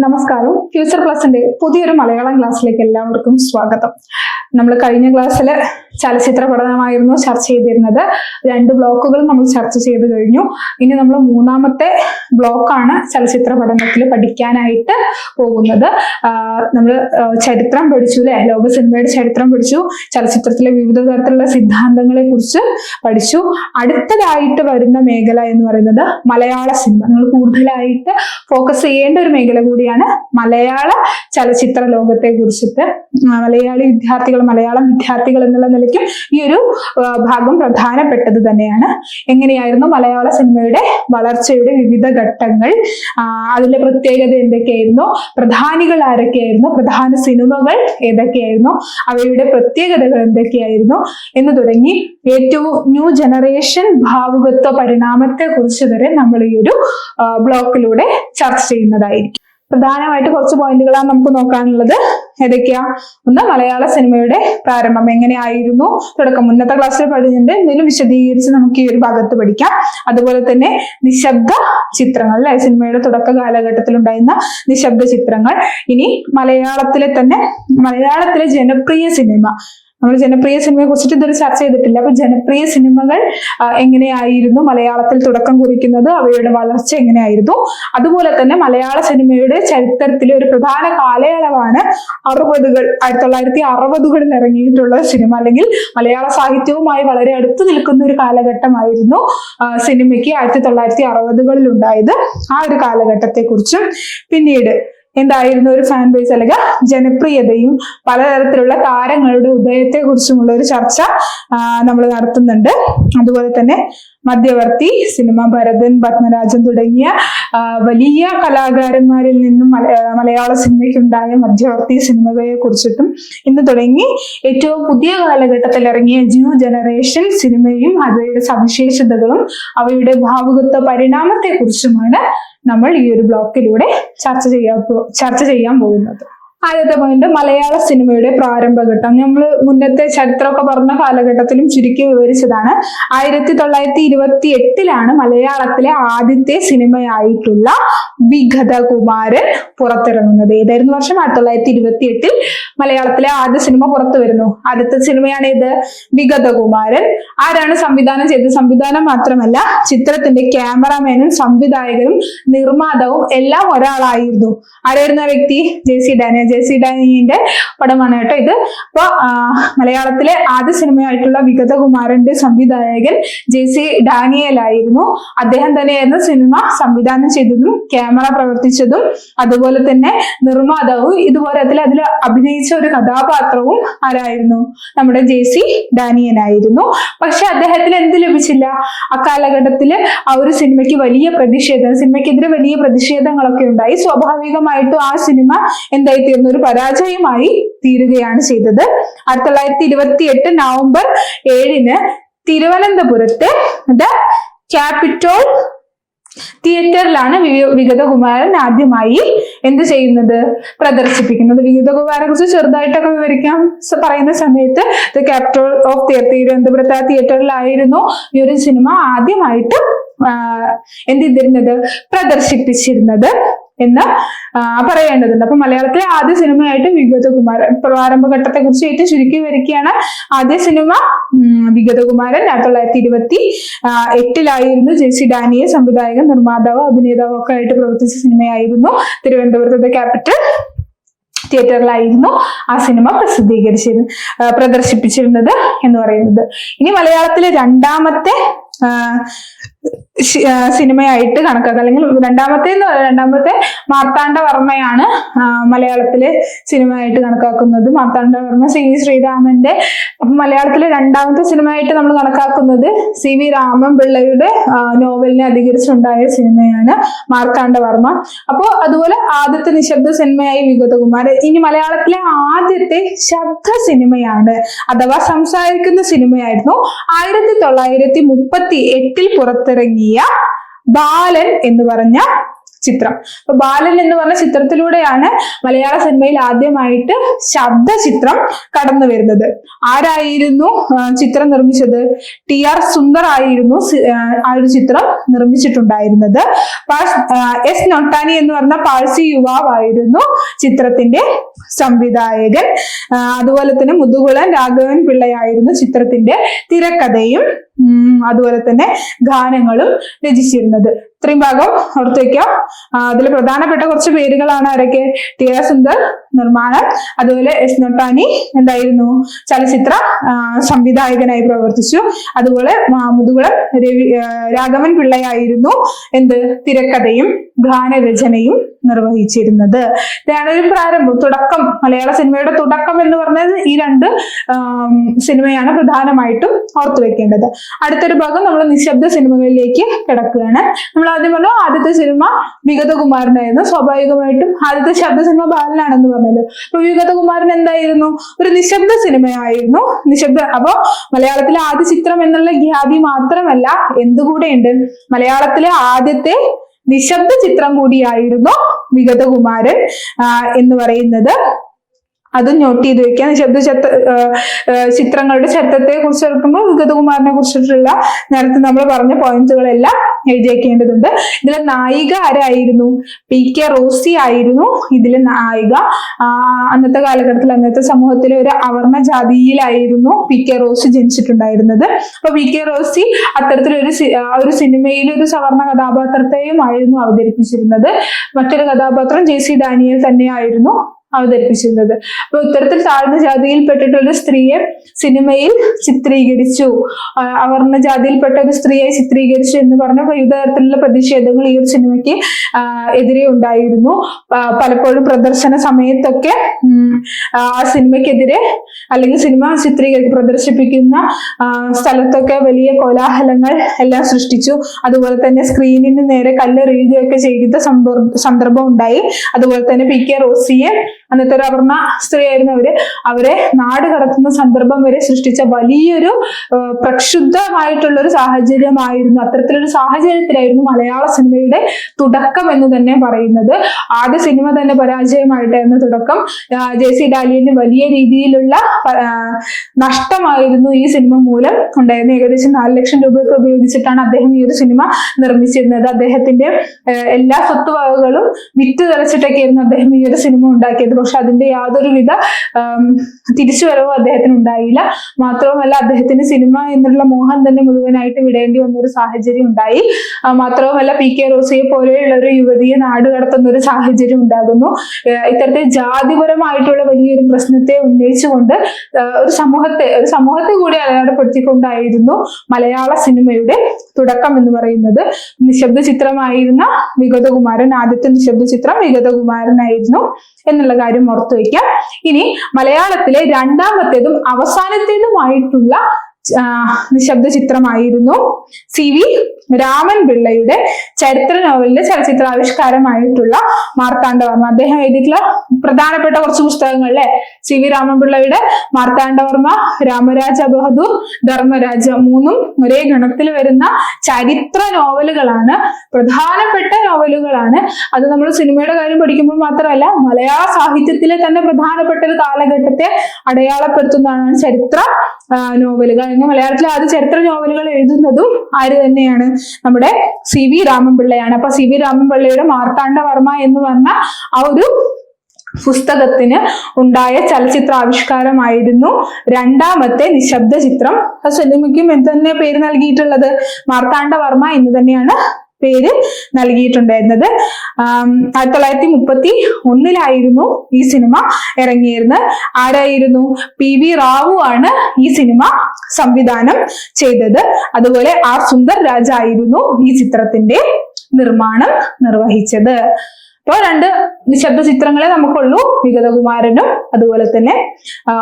നമസ്കാരം. ഫ്യൂച്ചർ പ്ലസിന്റെ പുതിയൊരു മലയാളം ക്ലാസ്സിലേക്ക് എല്ലാവർക്കും സ്വാഗതം. നമ്മൾ കഴിഞ്ഞ ക്ലാസ്സിൽ ചലച്ചിത്ര പഠനമായിരുന്നു ചർച്ച ചെയ്തിരുന്നത്. 2 ബ്ലോക്കുകൾ നമ്മൾ ചർച്ച ചെയ്ത് കഴിഞ്ഞു. ഇനി നമ്മൾ 3ാമത്തെ ബ്ലോക്കാണ് ചലച്ചിത്ര പഠനത്തിൽ പഠിക്കാനായിട്ട് പോകുന്നത്. നമ്മൾ ചരിത്രം പഠിച്ചു അല്ലെ, ലോക സിനിമയുടെ ചരിത്രം പഠിച്ചു, ചലച്ചിത്രത്തിലെ വിവിധ തരത്തിലുള്ള സിദ്ധാന്തങ്ങളെ കുറിച്ച് പഠിച്ചു. അടുത്തതായിട്ട് വരുന്ന മേഖല എന്ന് പറയുന്നത് മലയാള സിനിമ. നിങ്ങൾ കൂടുതലായിട്ട് ഫോക്കസ് ചെയ്യേണ്ട ഒരു മേഖല കൂടിയാണ് മലയാള ചലച്ചിത്ര ലോകത്തെ കുറിച്ചിട്ട്. മലയാളം വിദ്യാർത്ഥികൾ എന്നുള്ള നിലയ്ക്കും ഈ ഒരു ഭാഗം പ്രധാനപ്പെട്ടത് തന്നെയാണ്. എങ്ങനെയായിരുന്നു മലയാള സിനിമയുടെ വളർച്ചയുടെ വിവിധ ഘട്ടങ്ങൾ, അതിന്റെ പ്രത്യേകത എന്തൊക്കെയായിരുന്നു, പ്രധാനികൾ ആരൊക്കെയായിരുന്നു, പ്രധാന സിനിമകൾ ഏതൊക്കെയായിരുന്നു, അവയുടെ പ്രത്യേകതകൾ എന്തൊക്കെയായിരുന്നു എന്ന് തുടങ്ങി ഏറ്റവും ന്യൂ ജനറേഷൻ ഭാവുകത്വ പരിണാമത്തെ കുറിച്ച് വരെ നമ്മൾ ഈ ഒരു ബ്ലോക്കിലൂടെ ചർച്ച ചെയ്യുന്നതായിരിക്കും. പ്രധാനമായിട്ട് കുറച്ച് പോയിന്റുകളാണ് നമുക്ക് നോക്കാനുള്ളത്. ഏതൊക്കെയാ? ഒന്ന്, മലയാള സിനിമയുടെ പ്രാരംഭം എങ്ങനെയായിരുന്നു, തുടക്കം. മുന്നത്തെ ക്ലാസ്സിൽ പഠിച്ചിട്ടുണ്ട്, എന്തെങ്കിലും വിശദീകരിച്ച് നമുക്ക് ഈ ഒരു ഭാഗത്ത് പഠിക്കാം. അതുപോലെ തന്നെ നിശബ്ദ ചിത്രങ്ങൾ അല്ലെ, സിനിമയുടെ തുടക്ക കാലഘട്ടത്തിൽ ഉണ്ടായിരുന്ന നിശബ്ദ ചിത്രങ്ങൾ. ഇനി മലയാളത്തിലെ ജനപ്രിയ സിനിമ. നമ്മൾ ജനപ്രിയ സിനിമയെ കുറിച്ചിട്ട് ഇതൊരു ചർച്ച ചെയ്തിട്ടില്ല. അപ്പൊ ജനപ്രിയ സിനിമകൾ എങ്ങനെയായിരുന്നു മലയാളത്തിൽ തുടക്കം കുറിക്കുന്നത്, അവയുടെ വളർച്ച എങ്ങനെയായിരുന്നു. അതുപോലെ തന്നെ മലയാള സിനിമയുടെ ചരിത്രത്തിലെ ഒരു പ്രധാന കാലയളവാണ് 1960കളിൽ ഇറങ്ങിയിട്ടുള്ള സിനിമ, അല്ലെങ്കിൽ മലയാള സാഹിത്യവുമായി വളരെ അടുത്ത് നിൽക്കുന്ന ഒരു കാലഘട്ടമായിരുന്നു സിനിമയ്ക്ക് 1960കളിൽ ഉണ്ടായത്. ആ ഒരു കാലഘട്ടത്തെ കുറിച്ചും പിന്നീട് എന്തായിരുന്നു ഒരു ഫാൻ ബേസ് അല്ലെങ്കിൽ ജനപ്രിയതയും പലതരത്തിലുള്ള താരങ്ങളുടെ ഉദയത്തെ കുറിച്ചുമുള്ള ഒരു ചർച്ച നമ്മൾ നടത്തുന്നുണ്ട്. അതുപോലെ തന്നെ മധ്യവർത്തി സിനിമ, ഭരതൻ, പത്മരാജൻ തുടങ്ങിയ വലിയ കലാകാരന്മാരിൽ നിന്നും മലയാള സിനിമയ്ക്കുണ്ടായ മധ്യവർത്തി സിനിമകളെ കുറിച്ചിട്ടും ഇന്ന് തുടങ്ങി ഏറ്റവും പുതിയ കാലഘട്ടത്തിൽ ഇറങ്ങിയ ന്യൂ ജനറേഷൻ സിനിമയും അവയുടെ സവിശേഷതകളും അവയുടെ ഭാവുകത്വ പരിണാമത്തെ കുറിച്ചുമാണ് നമ്മൾ ഈ ഒരു ബ്ലോക്കിലൂടെ ചർച്ച ചെയ്യാൻ പോകുന്നത്. ആദ്യത്തെ പോയിന്റ്, മലയാള സിനിമയുടെ പ്രാരംഭഘട്ടം. നമ്മൾ മുന്നത്തെ ചരിത്രമൊക്കെ പറഞ്ഞ കാലഘട്ടത്തിലും ചുരുക്കി വിവരിച്ചതാണ്. 1928 മലയാളത്തിലെ ആദ്യത്തെ സിനിമയായിട്ടുള്ള വിഗതകുമാരൻ പുറത്തിറങ്ങുന്നത്. ഏതായിരുന്നു വർഷം? 1928 മലയാളത്തിലെ ആദ്യ സിനിമ പുറത്തു വരുന്നു. ആദ്യത്തെ സിനിമയാണ് ഇത്, വിഗതകുമാരൻ. ആരാണ് സംവിധാനം ചെയ്തത്? സംവിധാനം മാത്രമല്ല, ചിത്രത്തിന്റെ ക്യാമറാമാനും സംവിധായകനും നിർമ്മാതാവും എല്ലാം ഒരാളായിരുന്നു. ആരായിരുന്നു ആ വ്യക്തി? ജെ.സി. ഡാനിയുടെ പടമാണ് കേട്ടോ ഇത്. അപ്പൊ മലയാളത്തിലെ ആദ്യ സിനിമയായിട്ടുള്ള വിഗതകുമാരന്റെ സംവിധായകൻ ജെ.സി. ഡാനിയലായിരുന്നു. അദ്ദേഹം തന്നെയായിരുന്നു സിനിമ സംവിധാനം ചെയ്തതും ക്യാമറ പ്രവർത്തിച്ചതും അതുപോലെ തന്നെ നിർമ്മാതാവും. ഇതുപോലെ അതിൽ അഭിനയിച്ച ഒരു കഥാപാത്രവും ആരായിരുന്നു? നമ്മുടെ ജെ.സി. ഡാനിയനായിരുന്നു. പക്ഷെ അദ്ദേഹത്തിന് എന്ത് ലഭിച്ചില്ല? അക്കാലഘട്ടത്തില് ആ ഒരു സിനിമയ്ക്ക് സിനിമയ്ക്കെതിരെ വലിയ പ്രതിഷേധങ്ങളൊക്കെ ഉണ്ടായി. സ്വാഭാവികമായിട്ടും ആ സിനിമ എന്തായി തീർന്നു? ഒരു പരാജയമായി തീരുകയാണ് ചെയ്തത്. 1928 നവംബർ 7 തിരുവനന്തപുരത്തെ ക്യാപിറ്റോൾ തിയേറ്ററിലാണ് വിഗതകുമാരൻ ആദ്യമായി എന്ത് ചെയ്യുന്നത്? പ്രദർശിപ്പിക്കുന്നത്. വിഗതകുമാരനെ കുറിച്ച് ചെറുതായിട്ടൊക്കെ വിവരിക്കാൻ പറയുന്ന സമയത്ത് ക്യാപിറ്റോൾ ഓഫ് തിരുവനന്തപുരത്തെ ആ തിയേറ്ററിലായിരുന്നു ഈ ഒരു സിനിമ ആദ്യമായിട്ട് എന്ത് ചെയ്തിരുന്നത്? പ്രദർശിപ്പിച്ചിരുന്നത് എന്ന് പറയേണ്ടതുണ്ട്. അപ്പൊ മലയാളത്തിലെ ആദ്യ സിനിമയായിട്ട് വിഗതകുമാരൻ, പ്രാരംഭഘട്ടത്തെ കുറിച്ച് ഏറ്റവും ചുരുക്കി വരികയാണ്. ആദ്യ സിനിമ വിഗതകുമാരൻ 1928 ജെ.സി. ഡാനിയൽ സംവിധായകൻ, നിർമ്മാതാവ്, അഭിനേതാവ് ഒക്കെ ആയിട്ട് പ്രവർത്തിച്ച സിനിമയായിരുന്നു. തിരുവനന്തപുരത്തെ ക്യാപിറ്റൽ തിയേറ്ററിലായിരുന്നു ആ സിനിമ പ്രദർശിപ്പിച്ചിരുന്നത് എന്ന് പറയുന്നത്. ഇനി മലയാളത്തിലെ രണ്ടാമത്തെ സിനിമയായിട്ട് കണക്കാക്കുക, അല്ലെങ്കിൽ രണ്ടാമത്തെ മാർത്താണ്ഡവർമ്മയാണ് മലയാളത്തിലെ സിനിമയായിട്ട് കണക്കാക്കുന്നത്. മാർത്താണ്ഡവർമ്മ C.V. ശ്രീരാമന്റെ മലയാളത്തിലെ രണ്ടാമത്തെ സിനിമയായിട്ട് നമ്മൾ കണക്കാക്കുന്നത് C.V. രാമൻപിള്ളയുടെ നോവലിനെ അധികരിച്ചുണ്ടായ സിനിമയാണ് മാർത്താണ്ഡവർമ്മ. അപ്പോ അതുപോലെ ആദ്യത്തെ നിശബ്ദ സിനിമയായി വിഗതകുമാരൻ. ഇനി മലയാളത്തിലെ ആദ്യത്തെ ശബ്ദ സിനിമയാണ് അഥവാ സംസാരിക്കുന്ന സിനിമയായിരുന്നു 1938 പുറത്തിറങ്ങിയ ബാലൻ എന്ന് പറഞ്ഞ ചിത്രം. അപ്പൊ ബാലൻ എന്ന് പറഞ്ഞ ചിത്രത്തിലൂടെയാണ് മലയാള സിനിമയിൽ ആദ്യമായിട്ട് ശബ്ദചിത്രം കടന്നു വരുന്നത്. ആരായിരുന്നു ചിത്രം നിർമ്മിച്ചത്? TR സുന്ദർ ആയിരുന്നു ആ ഒരു ചിത്രം നിർമ്മിച്ചിട്ടുണ്ടായിരുന്നത്. S നൊട്ടാനി എന്ന് പറഞ്ഞ പാഴ്സി യുവാവായിരുന്നു ചിത്രത്തിന്റെ സംവിധായകൻ. അതുപോലെ തന്നെ മുതുകുളം രാഘവൻ പിള്ളയായിരുന്നു ചിത്രത്തിന്റെ തിരക്കഥയും അതുപോലെ തന്നെ ഗാനങ്ങളും രചിച്ചിരുന്നത്. ഇത്രയും ഭാഗം ഓർത്തു വെക്കാം. അതിൽ പ്രധാനപ്പെട്ട കുറച്ച് പേരുകളാണ് ആരൊക്കെ? TR സുന്ദർ നിർമ്മാണം, അതുപോലെ S നൊട്ടാനി എന്തായിരുന്നു? ചലച്ചിത്ര സംവിധായകനായി പ്രവർത്തിച്ചു. അതുപോലെ മുതുകുളം രാഘവൻ പിള്ളയായിരുന്നു തിരക്കഥയും ഗാനരചനയും നിർവഹിച്ചിരുന്നത്. ഇതാണ് ഒരു പ്രാരംഭം, തുടക്കം. മലയാള സിനിമയുടെ തുടക്കം എന്ന് പറഞ്ഞത് ഈ രണ്ട് സിനിമയാണ് പ്രധാനമായിട്ടും ഓർത്തു വെക്കേണ്ടത്. അടുത്തൊരു ഭാഗം നമ്മൾ നിശബ്ദ സിനിമകളിലേക്ക് കിടക്കുകയാണ്. നമ്മൾ ആദ്യം പറഞ്ഞു ആദ്യത്തെ സിനിമ വിഗതകുമാരനായിരുന്നു. സ്വാഭാവികമായിട്ടും ആദ്യത്തെ ശബ്ദ സിനിമ ബാലനാണെന്ന് പറഞ്ഞത്. അപ്പൊ വിഗതകുമാരൻ എന്തായിരുന്നു? ഒരു നിശബ്ദ സിനിമയായിരുന്നു. അപ്പോ മലയാളത്തിലെ ആദ്യ ചിത്രം എന്നുള്ള ഖ്യാതി മാത്രമല്ല, എന്തുകൂടെയുണ്ട്, മലയാളത്തിലെ ആദ്യത്തെ നിശബ്ദ ചിത്രം കൂടിയായിരുന്നു വിഗതകുമാരൻ എന്ന് പറയുന്നത്. അതും നോട്ട് ചെയ്ത് വെക്കുക. നിശബ്ദ ചിത്രങ്ങളുടെ ചരിത്രത്തെ കുറിച്ച് എടുക്കുമ്പോൾ വിഗതകുമാരനെ കുറിച്ചിട്ടുള്ള നേരത്തെ നമ്മൾ പറഞ്ഞ പോയിന്റുകളെല്ലാം എഴുതി വെക്കേണ്ടതുണ്ട്. ഇതിലെ നായിക ആരായിരുന്നു? PK റോസി ആയിരുന്നു ഇതിലെ നായിക. അന്നത്തെ കാലഘട്ടത്തിൽ അന്നത്തെ സമൂഹത്തിലെ ഒരു അവർണ ജാതിയിലായിരുന്നു PK റോസി ജനിച്ചിട്ടുണ്ടായിരുന്നത്. അപ്പൊ PK റോസി അത്തരത്തിലൊരു സിനിമയിൽ ഒരു സവർണ കഥാപാത്രത്തെയും ആയിരുന്നു അവതരിപ്പിച്ചിരുന്നത്. മറ്റൊരു കഥാപാത്രം JC ഡാനിയൽ തന്നെയായിരുന്നു അവതരിപ്പിച്ചിരുന്നത്. അപ്പൊ ഇത്തരത്തിൽ താഴ്ന്ന ജാതിയിൽപ്പെട്ടിട്ടുള്ള സ്ത്രീയെ സിനിമയിൽ ചിത്രീകരിച്ചു, അവർണ ജാതിയിൽപ്പെട്ട ഒരു സ്ത്രീയെ ചിത്രീകരിച്ചു എന്ന് പറഞ്ഞ വിവിധ തരത്തിലുള്ള പ്രതിഷേധങ്ങൾ ഈ ഒരു സിനിമയ്ക്ക് എതിരെ ഉണ്ടായിരുന്നു. പലപ്പോഴും പ്രദർശന സമയത്തൊക്കെ ആ സിനിമയ്ക്കെതിരെ അല്ലെങ്കിൽ സിനിമ പ്രദർശിപ്പിക്കുന്ന സ്ഥലത്തൊക്കെ വലിയ കോലാഹലങ്ങൾ എല്ലാം സൃഷ്ടിച്ചു. അതുപോലെ തന്നെ സ്ക്രീനിന് നേരെ കല്ലെറിയുകയൊക്കെ ചെയ്ത സന്ദർഭം ഉണ്ടായി. അതുപോലെ തന്നെ PK റോസിയെ, അന്നത്തെ ഒരു അവർണ സ്ത്രീ ആയിരുന്നു അവരെ നാട് കടത്തുന്ന സന്ദർഭം വരെ സൃഷ്ടിച്ച വലിയൊരു പ്രക്ഷുബ്ധമായിട്ടുള്ള ഒരു സാഹചര്യമായിരുന്നു. അത്തരത്തിലൊരു സാഹചര്യത്തിലായിരുന്നു മലയാള സിനിമയുടെ തുടക്കം എന്ന് തന്നെ പറയുന്നത്. ആദ്യ സിനിമ തന്നെ പരാജയമായിട്ടായിരുന്നു തുടക്കം. JC ഡാനിയലിന് വലിയ രീതിയിലുള്ള നഷ്ടമായിരുന്നു ഈ സിനിമ മൂലം ഉണ്ടായിരുന്നത്. ഏകദേശം 4 ലക്ഷം രൂപയൊക്കെ ഉപയോഗിച്ചിട്ടാണ് അദ്ദേഹം ഈ ഒരു സിനിമ നിർമ്മിച്ചിരുന്നത്. അദ്ദേഹത്തിന്റെ എല്ലാ സ്വത്തുവകകളും വിറ്റ് തെളിച്ചിട്ടൊക്കെയായിരുന്നു അദ്ദേഹം ഈ ഒരു സിനിമ ഉണ്ടാക്കിയത്. പക്ഷെ അതിന്റെ യാതൊരുവിധ തിരിച്ചുവരവും അദ്ദേഹത്തിന് ഉണ്ടായില്ല. മാത്രവുമല്ല, അദ്ദേഹത്തിന് സിനിമ എന്നുള്ള മോഹം തന്നെ മുഴുവനായിട്ട് വിടേണ്ടി വന്ന ഒരു സാഹചര്യം ഉണ്ടായി. മാത്രവുമല്ല, PK റോസിയെ പോലെയുള്ള ഒരു യുവതിയെ നാട് കടത്തുന്ന ഒരു സാഹചര്യം ഉണ്ടാകുന്നു. ഇത്തരത്തിൽ ജാതിപരമായിട്ടുള്ള വലിയൊരു പ്രശ്നത്തെ ഉന്നയിച്ചുകൊണ്ട് ഒരു സമൂഹത്തെ കൂടി അടയാളപ്പെടുത്തിക്കൊണ്ടായിരുന്നു മലയാള സിനിമയുടെ തുടക്കം എന്ന് പറയുന്നത്. നിശബ്ദ ചിത്രമായിരുന്ന വിഗതകുമാരൻ, ആദ്യത്തെ നിശബ്ദ ചിത്രം വിഗതകുമാരനായിരുന്നു എന്നുള്ള കാര്യം ഓർത്തു വയ്ക്കാം. ഇനി മലയാളത്തിലെ രണ്ടാമത്തേതും അവസാനത്തേതുമായിട്ടുള്ള നിശബ്ദ ചിത്രമായിരുന്നു CV രാമൻ പിള്ളയുടെ ചരിത്ര നോവലിന്റെ ചലച്ചിത്രാവിഷ്കാരമായിട്ടുള്ള മാർത്താണ്ഡവർമ്മ. അദ്ദേഹം എഴുതിയിട്ടുള്ള പ്രധാനപ്പെട്ട കുറച്ച് പുസ്തകങ്ങളിലെ CV രാമൻ പിള്ളയുടെ മാർത്താണ്ഡവർമ്മ, രാമരാജ ബഹദൂർ, ധർമ്മരാജ, മൂന്നും ഒരേ ഗണത്തിൽ വരുന്ന ചരിത്ര നോവലുകളാണ്, പ്രധാനപ്പെട്ട നോവലുകളാണ്. അത് നമ്മൾ സിനിമയുടെ കാര്യം പഠിക്കുമ്പോൾ മാത്രമല്ല, മലയാള സാഹിത്യത്തിലെ തന്നെ പ്രധാനപ്പെട്ട ഒരു കാലഘട്ടത്തെ അടയാളപ്പെടുത്തുന്നതാണ് ചരിത്ര നോവലുകൾ. മലയാളത്തിലെ ആദ്യ ചരിത്ര നോവലുകൾ എഴുതുന്നതും ആര് തന്നെയാണ്? നമ്മുടെ CV രാമൻപിള്ളയാണ്. അപ്പൊ CV രാമൻപിള്ളയുടെ മാർത്താണ്ഡവർമ്മ എന്ന് പറഞ്ഞ ആ ഒരു പുസ്തകത്തിന് ഉണ്ടായ ചലച്ചിത്രാവിഷ്കാരമായിരുന്നു രണ്ടാമത്തെ നിശബ്ദ ചിത്രം. ആ സിനിമയ്ക്കും എന്ത് തന്നെ പേര് നൽകിയിട്ടുള്ളത്? മാർത്താണ്ഡവർമ്മ എന്ന് തന്നെയാണ് പേര് നൽകിയിട്ടുണ്ടായിരുന്നത്. 1931 ഈ സിനിമ ഇറങ്ങിയിരുന്നത്. ആരായിരുന്നു? PV റാവു ആണ് ഈ സിനിമ സംവിധാനം ചെയ്തത്. അതുപോലെ R സുന്ദർ രാജ ആയിരുന്നു ഈ ചിത്രത്തിന്റെ നിർമ്മാണം നിർവഹിച്ചത്. അപ്പോൾ 2 നിശബ്ദ ചിത്രങ്ങളെ നമുക്കുള്ളൂ, വിഗതകുമാരനും അതുപോലെ തന്നെ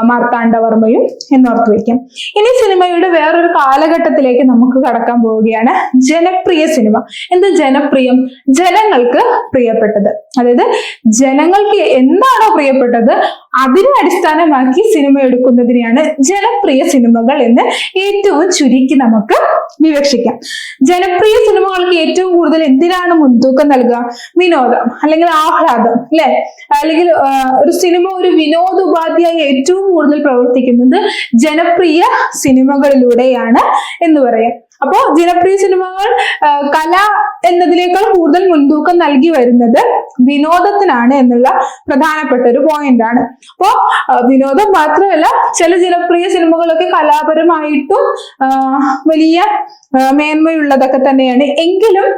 മാർത്താണ്ഡവർമ്മയും എന്നോർത്ത് വയ്ക്കാം. ഇനി സിനിമയുടെ വേറൊരു കാലഘട്ടത്തിലേക്ക് നമുക്ക് കടക്കാൻ പോവുകയാണ്. ജനപ്രിയ സിനിമ. എന്ത് ജനപ്രിയം? ജനങ്ങൾക്ക് പ്രിയപ്പെട്ടത്. അതായത് ജനങ്ങൾക്ക് എന്താണോ പ്രിയപ്പെട്ടത് അതിനെ അടിസ്ഥാനമാക്കി സിനിമ എടുക്കുന്നതിനെയാണ് ജനപ്രിയ സിനിമകൾ എന്ന് ഏറ്റവും ചുരുക്കി നമുക്ക് വിവക്ഷിക്കാം. ജനപ്രിയ സിനിമകൾക്ക് ഏറ്റവും കൂടുതൽ എന്തിനാണ് മുൻതൂക്കം നൽകുക? വിനോദം അല്ലെങ്കിൽ ആഹ്ലാദം, അല്ലെ? അല്ലെങ്കിൽ ഒരു സിനിമ ഒരു വിനോദോപാധിയായി ഏറ്റവും കൂടുതൽ പ്രവർത്തിക്കുന്നത് ജനപ്രിയ സിനിമകളിലൂടെയാണ് എന്ന് പറയാം. അപ്പോ ജനപ്രിയ സിനിമകൾ കല എന്നതിനേക്കാൾ കൂടുതൽ മുൻതൂക്കം നൽകി വരുന്നത് വിനോദത്തിനാണ് എന്നുള്ള പ്രധാനപ്പെട്ട ഒരു പോയിന്റ് ആണ്. അപ്പോ വിനോദം മാത്രമല്ല, ചില ജനപ്രിയ സിനിമകളൊക്കെ കലാപരമായിട്ടും വലിയ മേന്മയുള്ളതൊക്കെ തന്നെയാണ്. എങ്കിലും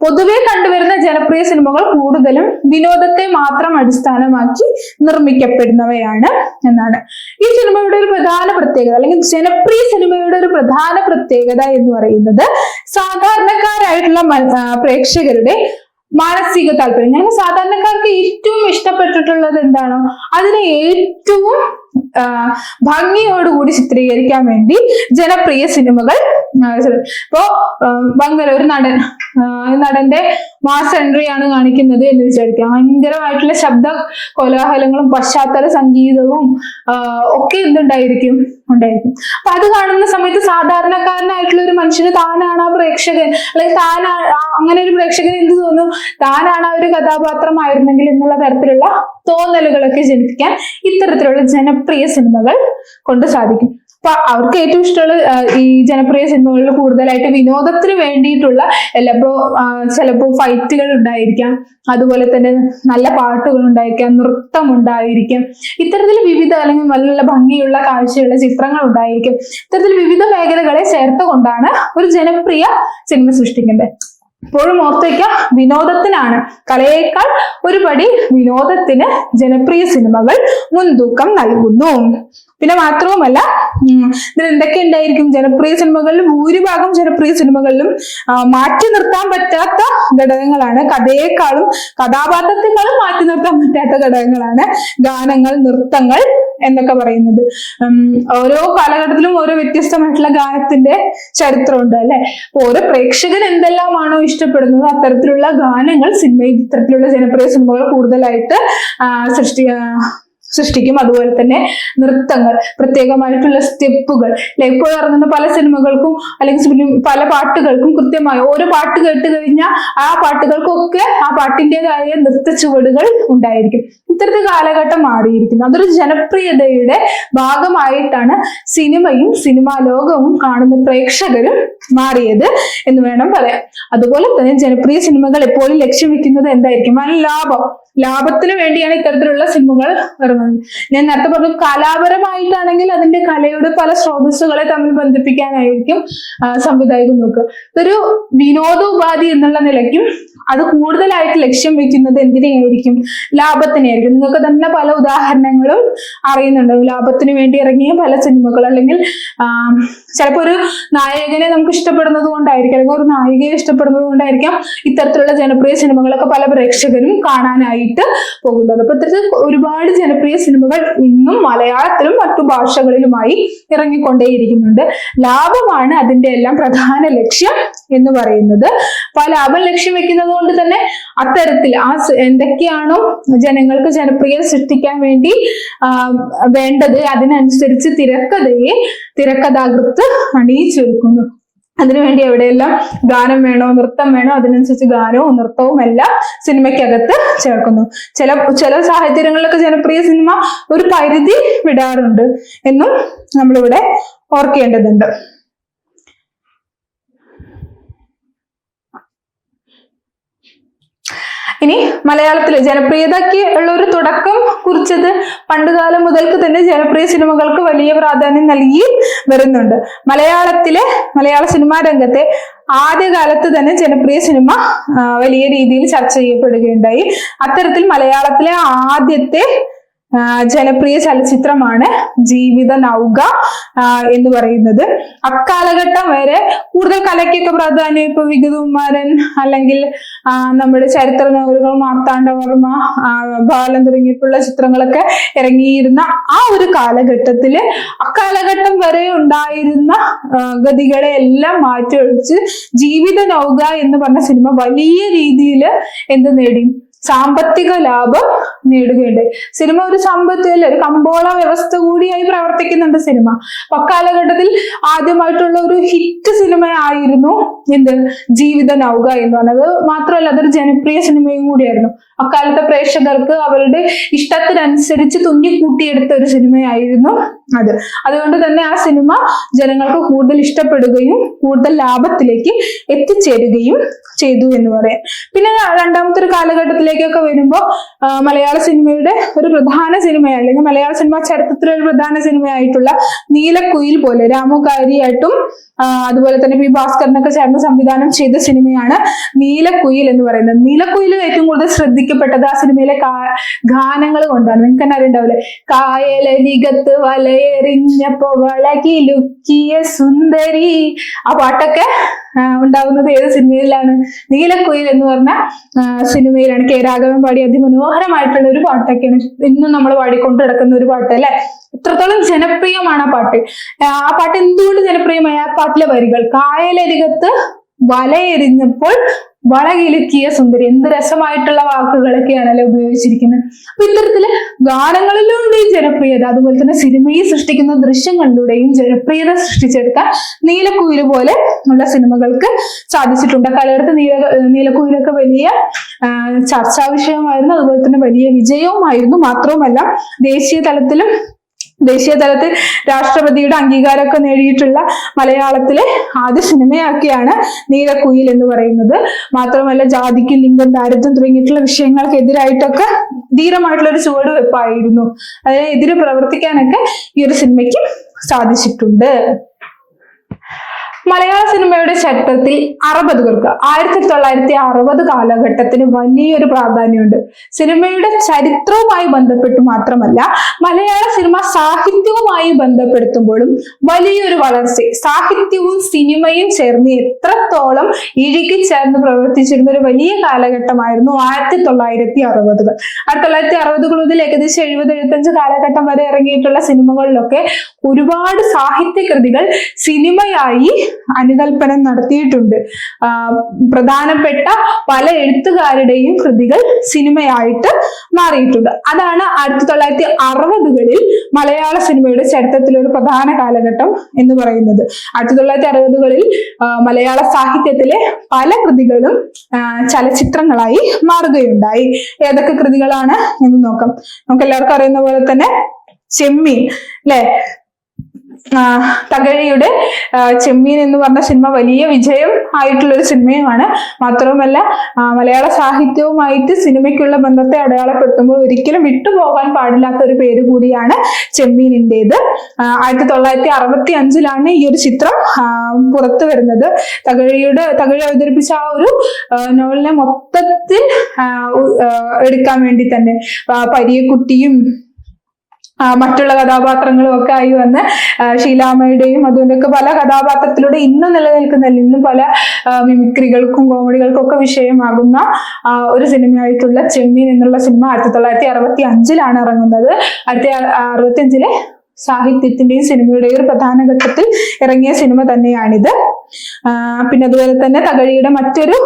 പൊതുവെ കണ്ടുവരുന്ന ജനപ്രിയ സിനിമകൾ കൂടുതലും വിനോദത്തെ മാത്രം അടിസ്ഥാനമാക്കി നിർമ്മിക്കപ്പെടുന്നവയാണ് എന്നാണ്. ഈ സിനിമയുടെ ഒരു പ്രധാന പ്രത്യേകത, അല്ലെങ്കിൽ ജനപ്രിയ സിനിമയുടെ ഒരു പ്രധാന പ്രത്യേകത എന്ന് പറയുന്നത് സാധാരണക്കാരായിട്ടുള്ള പ്രേക്ഷകരുടെ മാനസിക താല്പര്യം. ഞങ്ങൾ സാധാരണക്കാർക്ക് ഏറ്റവും ഇഷ്ടപ്പെട്ടിട്ടുള്ളത് എന്താണോ അതിനെ ഏറ്റവും ഭംഗിയോടുകൂടി ചിത്രീകരിക്കാൻ വേണ്ടി ജനപ്രിയ സിനിമകൾ. ഇപ്പോ ഒരു നടന്റെ മാസ് എൻട്രി ആണ് കാണിക്കുന്നത് എന്ന് വിചാരിക്കാം. ഭയങ്കരമായിട്ടുള്ള ശബ്ദ കോലാഹലങ്ങളും പശ്ചാത്തല സംഗീതവും ഒക്കെ ഉണ്ടായിരിക്കും. അപ്പൊ അത് കാണുന്ന സമയത്ത് സാധാരണക്കാരനായിട്ടുള്ള ഒരു മനുഷ്യന് താനാണ് ആ പ്രേക്ഷകൻ, അല്ലെങ്കിൽ അങ്ങനെ ഒരു പ്രേക്ഷകൻ എന്ത് തോന്നും? താനാണ് ആ ഒരു കഥാപാത്രമായിരുന്നെങ്കിൽ എന്നുള്ള തരത്തിലുള്ള തോന്നലുകളൊക്കെ ജനിപ്പിക്കാൻ ഇത്തരത്തിലുള്ള ജനപ്രിയ സിനിമകൾ കൊണ്ട് സാധിക്കും. അപ്പൊ അവർക്ക് ഏറ്റവും ഇഷ്ടമുള്ള ഈ ജനപ്രിയ സിനിമകളിൽ കൂടുതലായിട്ട് വിനോദത്തിന് വേണ്ടിയിട്ടുള്ള ചിലപ്പോ ഫൈറ്റുകൾ ഉണ്ടായിരിക്കാം, അതുപോലെ തന്നെ നല്ല പാട്ടുകൾ ഉണ്ടായിരിക്കാം, നൃത്തം ഉണ്ടായിരിക്കും, ഇത്തരത്തിൽ വിവിധ അല്ലെങ്കിൽ നല്ല ഭംഗിയുള്ള കാഴ്ചയുള്ള ചിത്രങ്ങൾ ഉണ്ടായിരിക്കും. ഇത്തരത്തിൽ വിവിധ മേഖലകളെ ചേർത്തുകൊണ്ടാണ് ഒരു ജനപ്രിയ സിനിമ സൃഷ്ടിക്കേണ്ടത്. ഇപ്പോഴും ഓർത്തു വയ്ക്കാം, വിനോദത്തിനാണ്, കലയേക്കാൾ ഒരു പടി വിനോദത്തിന് ജനപ്രിയ സിനിമകൾ മുൻതൂക്കം നൽകുന്നു. പിന്നെ മാത്രവുമല്ല, ഇതിൽ എന്തൊക്കെ ഉണ്ടായിരിക്കും? ജനപ്രിയ സിനിമകളിൽ ഭൂരിഭാഗം ജനപ്രിയ സിനിമകളിലും മാറ്റി നിർത്താൻ പറ്റാത്ത ഘടകങ്ങളാണ്. കഥയെക്കാളും കഥാപാത്രത്തെക്കാളും മാറ്റി നിർത്താൻ പറ്റാത്ത ഘടകങ്ങളാണ് ഗാനങ്ങൾ, നൃത്തങ്ങൾ എന്നൊക്കെ പറയുന്നത്. ഓരോ കാലഘട്ടത്തിലും ഓരോ വ്യത്യസ്തമായിട്ടുള്ള ഗാനത്തിന്റെ ചരിത്രമുണ്ട്, അല്ലെ? ഓരോ പ്രേക്ഷകൻ എന്തെല്ലാമാണോ ഇഷ്ടപ്പെടുന്നത് അത്തരത്തിലുള്ള ഗാനങ്ങൾ ഇത്തരത്തിലുള്ള ജനപ്രിയ സിനിമകൾ കൂടുതലായിട്ട് സൃഷ്ടിക്കും. അതുപോലെ തന്നെ നൃത്തങ്ങൾ, പ്രത്യേകമായിട്ടുള്ള സ്റ്റെപ്പുകൾ, ഇപ്പോൾ ഇറങ്ങുന്ന പല സിനിമകൾക്കും അല്ലെങ്കിൽ പല പാട്ടുകൾക്കും കൃത്യമായി ഓരോ പാട്ട് കേട്ട് കഴിഞ്ഞാൽ ആ പാട്ടുകൾക്കൊക്കെ ആ പാട്ടിൻ്റെതായ നൃത്ത ചുവടുകൾ ഉണ്ടായിരിക്കും. ഇത്തരത്തിൽ കാലഘട്ടം മാറിയിരിക്കുന്നു. അതൊരു ജനപ്രിയതയുടെ ഭാഗമായിട്ടാണ് സിനിമയും സിനിമാ ലോകവും കാണുന്ന പ്രേക്ഷകരും മാറിയത് എന്ന് വേണം പറയാം. അതുപോലെ തന്നെ ജനപ്രിയ സിനിമകൾ എപ്പോഴും ലക്ഷ്യം വെക്കുന്നത് എന്തായിരിക്കും? ലാഭത്തിന് വേണ്ടിയാണ് ഇത്തരത്തിലുള്ള സിനിമകൾ ഇറങ്ങുന്നത്. ഞാൻ നേരത്തെ പറഞ്ഞു, കലാപരമായിട്ടാണെങ്കിൽ അതിന്റെ കലയുടെ പല സ്രോതസ്സുകളെ തമ്മിൽ ബന്ധിപ്പിക്കാനായിരിക്കും സംവിധായകൻ നോക്കുക. ഇതൊരു വിനോദോപാധി എന്നുള്ള നിലയ്ക്കും അത് കൂടുതലായിട്ട് ലക്ഷ്യം വെക്കുന്നത് എന്തിനെയായിരിക്കും? ലാഭത്തിനായിരിക്കും. നിങ്ങൾക്ക് തന്നെ പല ഉദാഹരണങ്ങളും അറിയുന്നുണ്ടാവും. ലാഭത്തിന് വേണ്ടി ഇറങ്ങിയ പല സിനിമകൾ, അല്ലെങ്കിൽ ചിലപ്പോൾ ഒരു നായകനെ നമുക്ക് ഇഷ്ടപ്പെടുന്നത് കൊണ്ടായിരിക്കും, അല്ലെങ്കിൽ ഒരു നായികയെ ഇഷ്ടപ്പെടുന്നത് കൊണ്ടായിരിക്കാം ഇത്തരത്തിലുള്ള ജനപ്രിയ സിനിമകളൊക്കെ പല പ്രേക്ഷകരും കാണാനായിട്ട് പോകുന്നത്. അപ്പൊ ഇത്തരത്തിൽ ഒരുപാട് ജനപ്രിയ സിനിമകൾ ഇന്നും മലയാളത്തിലും മറ്റു ഭാഷകളിലുമായി ഇറങ്ങിക്കൊണ്ടേയിരിക്കുന്നുണ്ട്. ലാഭമാണ് അതിന്റെ എല്ലാം പ്രധാന ലക്ഷ്യം എന്ന് പറയുന്നത്. അപ്പൊ ആ ലാഭം ലക്ഷ്യം വെക്കുന്നത് കൊണ്ട് തന്നെ അത്തരത്തിൽ എന്തൊക്കെയാണോ ജനങ്ങൾക്ക് ജനപ്രിയം സൃഷ്ടിക്കാൻ വേണ്ടി വേണ്ടത് അതിനനുസരിച്ച് തിരക്കഥാകൃത്ത് അണിയിച്ചൊരുക്കുന്നു. അതിനുവേണ്ടി എവിടെയെല്ലാം ഗാനം വേണോ, നൃത്തം വേണോ, അതിനനുസരിച്ച് ഗാനവും നൃത്തവും എല്ലാം സിനിമയ്ക്കകത്ത് ചേർക്കുന്നു. ചില സാഹചര്യങ്ങളിലൊക്കെ ജനപ്രിയ സിനിമ ഒരു പരിധി വിടാറുണ്ട് എന്നും നമ്മളിവിടെ ഓർക്കേണ്ടതുണ്ട്. ഇനി മലയാളത്തില് ജനപ്രിയതയ്ക്ക് ഉള്ള ഒരു തുടക്കം കുറിച്ചത് പണ്ടുകാലം മുതൽക്ക് തന്നെ ജനപ്രിയ സിനിമകൾക്ക് വലിയ പ്രാധാന്യം നൽകി വരുന്നുണ്ട്. മലയാള സിനിമാ രംഗത്തെ ആദ്യകാലത്ത് തന്നെ ജനപ്രിയ സിനിമ വലിയ രീതിയിൽ ചർച്ച ചെയ്യപ്പെടുകയുണ്ടായി. അത്തരത്തിൽ മലയാളത്തിലെ ആദ്യത്തെ ജനപ്രിയ ചലച്ചിത്രമാണ് ജീവിത നൗക എന്ന് പറയുന്നത്. അക്കാലഘട്ടം വരെ കൂടുതൽ കലയ്ക്കൊക്കെ പ്രാധാന്യം, ഇപ്പൊ വിഗതകുമാരൻ അല്ലെങ്കിൽ നമ്മുടെ ചരിത്ര നോവലുകൾ, മാർത്താണ്ഡവർമ്മ, ബാലൻ തുടങ്ങിയിട്ടുള്ള ചിത്രങ്ങളൊക്കെ ഇറങ്ങിയിരുന്ന ആ ഒരു കാലഘട്ടത്തില് അക്കാലഘട്ടം വരെ ഉണ്ടായിരുന്ന ഗതികളെ എല്ലാം മാറ്റിയൊഴിച്ച് ജീവിത നൗക എന്ന് പറഞ്ഞ സിനിമ വലിയ രീതിയിൽ എന്ത് നേടി? സാമ്പത്തിക ലാഭം നേടുകയുണ്ട്. സിനിമ ഒരു സമ്പത്തില്ല, ഒരു കമ്പോള വ്യവസ്ഥ കൂടിയായി പ്രവർത്തിക്കുന്നുണ്ട് സിനിമ. അപ്പൊ അക്കാലഘട്ടത്തിൽ ആദ്യമായിട്ടുള്ള ഒരു ഹിറ്റ് സിനിമയായിരുന്നു എന്ത്? ജീവിത നൗക എന്ന് പറഞ്ഞത്. മാത്രമല്ല അതൊരു ജനപ്രിയ സിനിമയും കൂടിയായിരുന്നു. അക്കാലത്തെ പ്രേക്ഷകർക്ക് അവരുടെ ഇഷ്ടത്തിനനുസരിച്ച് തുന്നിക്കൂട്ടിയെടുത്ത ഒരു സിനിമയായിരുന്നു അത്. അതുകൊണ്ട് തന്നെ ആ സിനിമ ജനങ്ങൾക്ക് കൂടുതൽ ഇഷ്ടപ്പെടുകയും കൂടുതൽ ലാഭത്തിലേക്ക് എത്തിച്ചേരുകയും ചെയ്തു എന്ന് പറയാം. പിന്നെ രണ്ടാമത്തെ ഒരു കാലഘട്ടത്തിലേക്കൊക്കെ വരുമ്പോൾ മലയാള സിനിമയുടെ ഒരു പ്രധാന സിനിമ, അല്ലെങ്കിൽ മലയാള സിനിമ ചരിത്രത്തിലെ ഒരു പ്രധാന സിനിമയായിട്ടുള്ള നീലക്കുയിൽ പോലെ രാമു കാര്യായിട്ടും അതുപോലെ തന്നെ പി ഭാസ്കരനൊക്കെ ചേർന്ന് സംവിധാനം ചെയ്ത സിനിമയാണ് നീലക്കുയിൽ എന്ന് പറയുന്നത്. നീലക്കുയിൽ ഏറ്റവും കൂടുതൽ ശ്രദ്ധിക്കപ്പെട്ടത് ആ സിനിമയിലെ ഗാനങ്ങൾ കൊണ്ടാണ്. നിങ്ങൾക്ക് തന്നെ അറിയണ്ടാവില്ലേ? കായലരികത്ത് വലയെറിഞ്ഞപ്പോ വളകിലുക്കിയ സുന്ദരി. ആ പാട്ടൊക്കെ ഉണ്ടാകുന്നത് ഏത് സിനിമയിലാണ്? നീലക്കുയിൽ എന്ന് പറഞ്ഞ സിനിമയിലാണ്. കെ രാഘവൻ പാടി അതിമനോഹരമായിട്ടുള്ള ഒരു പാട്ടൊക്കെയാണ് ഇന്നും നമ്മൾ പാടിക്കൊണ്ട് കിടക്കുന്ന ഒരു പാട്ട് അല്ലെ. ഇത്രത്തോളം ജനപ്രിയമാണ് ആ പാട്ട്. ആ പാട്ട് എന്തുകൊണ്ട് ജനപ്രിയമായ? ആ പാട്ടിലെ വരികൾ, കായലരികത്ത് വലയെറിഞ്ഞപ്പോൾ വളകിലുക്കിയ സുന്ദരി. എന്ത് രസമായിട്ടുള്ള വാക്കുകളൊക്കെയാണല്ലോ ഉപയോഗിച്ചിരിക്കുന്നത്. അപ്പൊ ഇത്തരത്തില് ഗാനങ്ങളിലൂടെയും ജനപ്രിയത, അതുപോലെ തന്നെ സിനിമയിൽ സൃഷ്ടിക്കുന്ന ദൃശ്യങ്ങളിലൂടെയും ജനപ്രിയത സൃഷ്ടിച്ചെടുക്കാൻ നീലക്കുയിൽ പോലെ ഉള്ള സിനിമകൾക്ക് സാധിച്ചിട്ടുണ്ട്. കാലഘട്ടത്തിൽ നീലക്കുയിലൊക്കെ വലിയ ചർച്ചാ വിഷയമായിരുന്നു, അതുപോലെ തന്നെ വലിയ വിജയവുമായിരുന്നു. മാത്രവുമല്ല ദേശീയ തലത്തിൽ രാഷ്ട്രപതിയുടെ അംഗീകാരമൊക്കെ നേടിയിട്ടുള്ള മലയാളത്തിലെ ആദ്യ സിനിമയൊക്കെയാണ് നീലക്കുയിൽ എന്ന് പറയുന്നത്. മാത്രമല്ല ജാതിക്കും ലിംഗം, ദാരിദ്ര്യം തുടങ്ങിയിട്ടുള്ള വിഷയങ്ങൾക്കെതിരായിട്ടൊക്കെ ധീരമായിട്ടുള്ള ഒരു ചുവടുവെപ്പായിരുന്നു. അതിനെതിരെ പ്രവർത്തിക്കാനൊക്കെ ഈ ഒരു സിനിമയ്ക്ക് സാധിച്ചിട്ടുണ്ട്. മലയാള സിനിമയുടെ ചരിത്രത്തിൽ 1960 കാലഘട്ടത്തിന് വലിയൊരു പ്രാധാന്യമുണ്ട്. സിനിമയുടെ ചരിത്രവുമായി ബന്ധപ്പെട്ട് മാത്രമല്ല, മലയാള സിനിമ സാഹിത്യവുമായി ബന്ധപ്പെടുത്തുമ്പോഴും വലിയൊരു വളർച്ച, സാഹിത്യവും സിനിമയും ചേർന്ന് എത്രത്തോളം ഇഴുകിച്ചേർന്ന് പ്രവർത്തിച്ചിരുന്ന ഒരു വലിയ കാലഘട്ടമായിരുന്നു 1960. 1960 മുതൽ ഏകദേശം 70-75 കാലഘട്ടം വരെ ഇറങ്ങിയിട്ടുള്ള സിനിമകളിലൊക്കെ ഒരുപാട് സാഹിത്യ കൃതികൾ സിനിമയായി അനുകൽപ്പനം നടത്തിയിട്ടുണ്ട്. പ്രധാനപ്പെട്ട പല എഴുത്തുകാരുടെയും കൃതികൾ സിനിമയായിട്ട് മാറിയിട്ടുണ്ട്. അതാണ് 1960 മലയാള സിനിമയുടെ ചരിത്രത്തിലെ ഒരു പ്രധാന കാലഘട്ടം എന്ന് പറയുന്നത്. 1960 മലയാള സാഹിത്യത്തിലെ പല കൃതികളും ചലച്ചിത്രങ്ങളായി മാറുകയുണ്ടായി. ഏതൊക്കെ കൃതികളാണ് എന്ന് നോക്കാം. നമുക്ക് എല്ലാവർക്കും അറിയുന്ന പോലെ തന്നെ ചെമ്മീൻ അല്ലെ, തകഴിയുടെ ചെമ്മീൻ എന്ന് പറഞ്ഞ സിനിമ വലിയ വിജയം ആയിട്ടുള്ള ഒരു സിനിമയുമാണ്. മാത്രവുമല്ല മലയാള സാഹിത്യവുമായിട്ട് സിനിമയ്ക്കുള്ള ബന്ധത്തെ അടയാളപ്പെടുത്തുമ്പോൾ ഒരിക്കലും വിട്ടുപോകാൻ പാടില്ലാത്ത ഒരു പേര് കൂടിയാണ് ചെമ്മീനിൻ്റെത്. 1965 ഈ ഒരു ചിത്രം പുറത്തു വരുന്നത്. തകഴി അവതരിപ്പിച്ച ആ ഒരു നോവലിനെ മൊത്തത്തിൽ എടുക്കാൻ വേണ്ടി തന്നെ പരിയക്കുട്ടിയും മറ്റുള്ള കഥാപാത്രങ്ങളും ഒക്കെ ആയി വന്ന് ഷീലാമ്മയുടെയും അതുകൊണ്ടൊക്കെ പല കഥാപാത്രത്തിലൂടെ ഇന്നും നിലനിൽക്കുന്നില്ല, ഇന്നും പല മിമിക്രികൾക്കും കോമഡികൾക്കും ഒക്കെ വിഷയമാകുന്ന ഒരു സിനിമയായിട്ടുള്ള ചെമ്മീൻ എന്നുള്ള സിനിമ 1965 ഇറങ്ങുന്നത്. 1965 സാഹിത്യത്തിന്റെയും സിനിമയുടെയും ഒരു പ്രധാന ഘട്ടത്തിൽ ഇറങ്ങിയ സിനിമ തന്നെയാണിത്. പിന്നെ അതുപോലെ തന്നെ തകഴിയുടെ മറ്റൊരു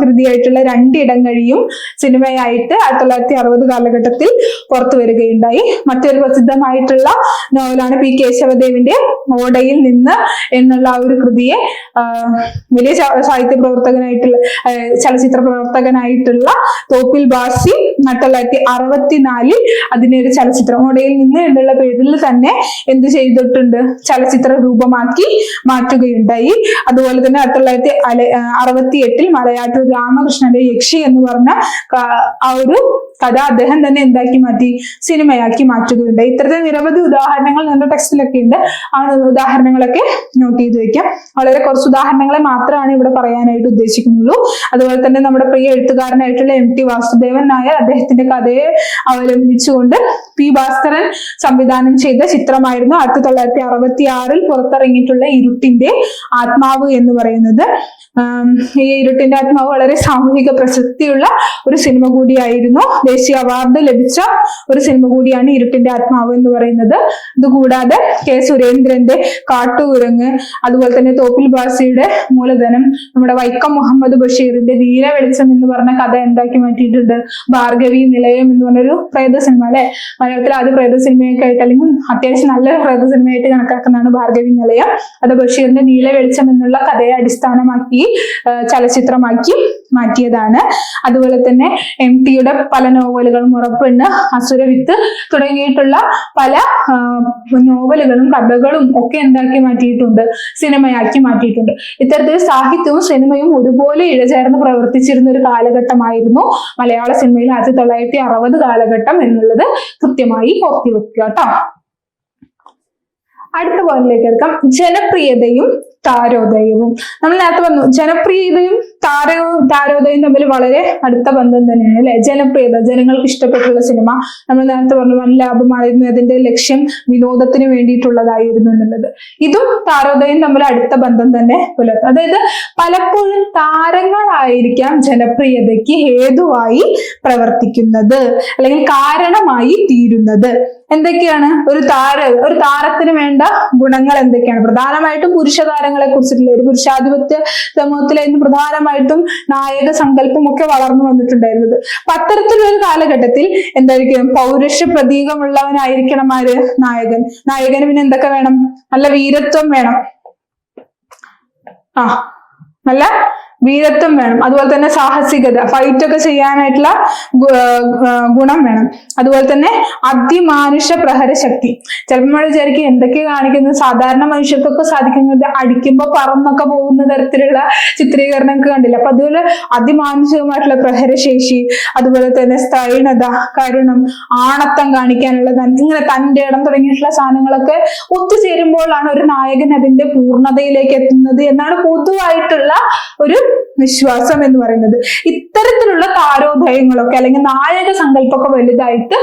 കൃതിയായിട്ടുള്ള രണ്ടിടങ്ങഴിയും സിനിമയായിട്ട് 1960 കാലഘട്ടത്തിൽ പുറത്തു വരികയുണ്ടായി. മറ്റൊരു പ്രസിദ്ധമായിട്ടുള്ള നോവലാണ് പി കേശവദേവിന്റെ ഓടയിൽ നിന്ന് എന്നുള്ള ആ ഒരു കൃതിയെ വലിയ സാഹിത്യ പ്രവർത്തകനായിട്ടുള്ള ചലച്ചിത്ര പ്രവർത്തകനായിട്ടുള്ള തോപ്പിൽ ബാസി 1964 അതിനെ ഒരു ചലച്ചിത്രം ഓടയിൽ നിന്ന് എന്നുള്ള പേരിൽ തന്നെ എന്ത് ചെയ്തിട്ടുണ്ട്? ചലച്ചിത്ര രൂപമാക്കി മാറ്റുകയുണ്ടായി. അതുപോലെ തന്നെ 1968 മലയാറ്റൂർ രാമകൃഷ്ണന്റെ യക്ഷി എന്ന് പറഞ്ഞ ആ ഒരു കഥ അദ്ദേഹം തന്നെ എന്താക്കി മാറ്റി, സിനിമയാക്കി മാറ്റുകയുണ്ട്. ഇത്തരത്തിൽ നിരവധി ഉദാഹരണങ്ങൾ നമ്മുടെ ടെക്സ്റ്റിലൊക്കെ ഉണ്ട്. ആ ഉദാഹരണങ്ങളൊക്കെ നോട്ട് ചെയ്ത് വെക്കാം. വളരെ കുറച്ച് ഉദാഹരണങ്ങളെ മാത്രമാണ് ഇവിടെ പറയാനായിട്ട് ഉദ്ദേശിക്കുന്നുള്ളൂ. അതുപോലെ തന്നെ നമ്മുടെ പ്രിയ എഴുത്തുകാരനായിട്ടുള്ള MT വാസുദേവൻ നായർ അദ്ദേഹത്തിന്റെ കഥയെ അവലംബിച്ചുകൊണ്ട് P ഭാസ്കരൻ സംവിധാനം ചെയ്ത ചിത്രമായിരുന്നു 1966 പുറത്തിറങ്ങിയിട്ടുള്ള ഇരുട്ടിന്റെ ആത്മാവ് എന്ന് പറയുന്നത്. ഈ ഇരുട്ടിന്റെ ആത്മാവ് വളരെ സാമൂഹിക പ്രസക്തിയുള്ള ഒരു സിനിമ കൂടിയായിരുന്നു. ദേശീയ അവാർഡ് ലഭിച്ച ഒരു സിനിമ കൂടിയാണ് ഇരുട്ടിന്റെ ആത്മാവ് എന്ന് പറയുന്നത്. ഇതുകൂടാതെ K സുരേന്ദ്രന്റെ കാട്ടുകുരങ്ങ്, അതുപോലെ തന്നെ തോപ്പിൽ ഭാസിയുടെ മൂലധനം, നമ്മുടെ വൈക്കം മുഹമ്മദ് ബഷീറിന്റെ നീല വെളിച്ചം എന്ന് പറഞ്ഞ കഥ എന്താക്കി മാറ്റിയിട്ടുണ്ട്, ഭാർഗവി നിലയം എന്ന് പറഞ്ഞൊരു പ്രേത സിനിമ അല്ലെ, മലയാളത്തിൽ ആദ്യ പ്രേത സിനിമയൊക്കെ ആയിട്ട് അല്ലെങ്കിൽ അത്യാവശ്യം നല്ലൊരു പ്രേത സിനിമയായിട്ട് കണക്കാക്കുന്നതാണ് ഭാർഗവി നിലയം. അത് ബഷീറിന്റെ നീല വെളിച്ചം എന്നുള്ള കഥയെ അടിസ്ഥാനമാക്കി ചലച്ചിത്രമാക്കി മാറ്റിയതാണ്. അതുപോലെ തന്നെ MTയുടെ പല നോവലുകളും, ഉറപ്പെണ്ണ്, അസുരവിത്ത് തുടങ്ങിയിട്ടുള്ള പല നോവലുകളും കഥകളും ഒക്കെ എന്താക്കി മാറ്റിയിട്ടുണ്ട്, സിനിമയാക്കി മാറ്റിയിട്ടുണ്ട്. ഇത്തരത്തിൽ സാഹിത്യവും സിനിമയും ഒരുപോലെ ഇഴചേർന്ന് പ്രവർത്തിച്ചിരുന്ന ഒരു കാലഘട്ടമായിരുന്നു മലയാള സിനിമയിൽ 1960 കാലഘട്ടം എന്നുള്ളത് കൃത്യമായി ഓർത്തിവെക്കുക കേട്ടോ. അടുത്ത പോയിന്റിലേക്ക് എടുക്കാം, ജനപ്രിയതയും താരോദയവും. നമ്മൾ നേരത്തെ പറഞ്ഞു ജനപ്രിയതയും താരോദയവും തമ്മിൽ വളരെ അടുത്ത ബന്ധം തന്നെയാണ് അല്ലെ. ജനപ്രിയത, ജനങ്ങൾക്ക് ഇഷ്ടപ്പെട്ടുള്ള സിനിമ, നമ്മൾ നേരത്തെ പറഞ്ഞു വൻ ലാഭമായിരുന്നു, അതിന്റെ ലക്ഷ്യം വിനോദത്തിന് വേണ്ടിയിട്ടുള്ളതായിരുന്നു എന്നുള്ളത്. ഇതും താരോദയം തമ്മിൽ അടുത്ത ബന്ധം തന്നെ പുലർത്തും. അതായത് പലപ്പോഴും താരങ്ങളായിരിക്കാം ജനപ്രിയതയ്ക്ക് ഹേതുവായി പ്രവർത്തിക്കുന്നത് അല്ലെങ്കിൽ കാരണമായി തീരുന്നത്. എന്തൊക്കെയാണ് ഒരു താരത്തിന് വേണ്ട ഗുണങ്ങൾ എന്തൊക്കെയാണ്? പ്രധാനമായിട്ടും പുരുഷ താരങ്ങളെ കുറിച്ചിട്ടുള്ള ഒരു പുരുഷാധിപത്യ സമൂഹത്തിലായിരുന്നു പ്രധാനമായിട്ടും നായക സങ്കല്പം ഒക്കെ വളർന്നു വന്നിട്ടുണ്ടായിരുന്നത്. അപ്പൊ അത്തരത്തിലൊരു കാലഘട്ടത്തിൽ എന്തായിരിക്കും, പൗരുഷ പ്രതീകമുള്ളവനായിരിക്കണം ആര്, നായകൻ. നായകന് പിന്നെ എന്തൊക്കെ വേണം? നല്ല വീരത്വം വേണം, നല്ല വീരത്വം വേണം. അതുപോലെ തന്നെ സാഹസികത, ഫൈറ്റ് ഒക്കെ ചെയ്യാനായിട്ടുള്ള ഗുണം വേണം. അതുപോലെ തന്നെ അതിമാനുഷ പ്രഹരശക്തി. ചിലപ്പോൾ നമ്മൾ വിചാരിക്കും എന്തൊക്കെ കാണിക്കുന്നത്, സാധാരണ മനുഷ്യർക്കൊക്കെ സാധിക്കുന്നത് അടിക്കുമ്പോൾ പറന്നൊക്കെ പോകുന്ന തരത്തിലുള്ള ചിത്രീകരണമൊക്കെ കണ്ടില്ല. അപ്പൊ അതുപോലെ അതിമാനുഷികമായിട്ടുള്ള പ്രഹരശേഷി, അതുപോലെ തന്നെ സ്ത്രൈണത, കരുണം, ആണത്തം കാണിക്കാനുള്ള ഇങ്ങനെ തന്റെ ഇടം തുടങ്ങിയിട്ടുള്ള സാധനങ്ങളൊക്കെ ഒത്തുചേരുമ്പോഴാണ് ഒരു നായകൻ അതിന്റെ പൂർണ്ണതയിലേക്ക് എത്തുന്നത് എന്നാണ് പൊതുവായിട്ടുള്ള ഒരു വിശ്വാസം എന്ന് പറയുന്നത്. ഇത്തരത്തിലുള്ള താരോദയങ്ങളൊക്കെ അല്ലെങ്കിൽ നായക സങ്കല്പമൊക്കെ വലുതായിട്ട്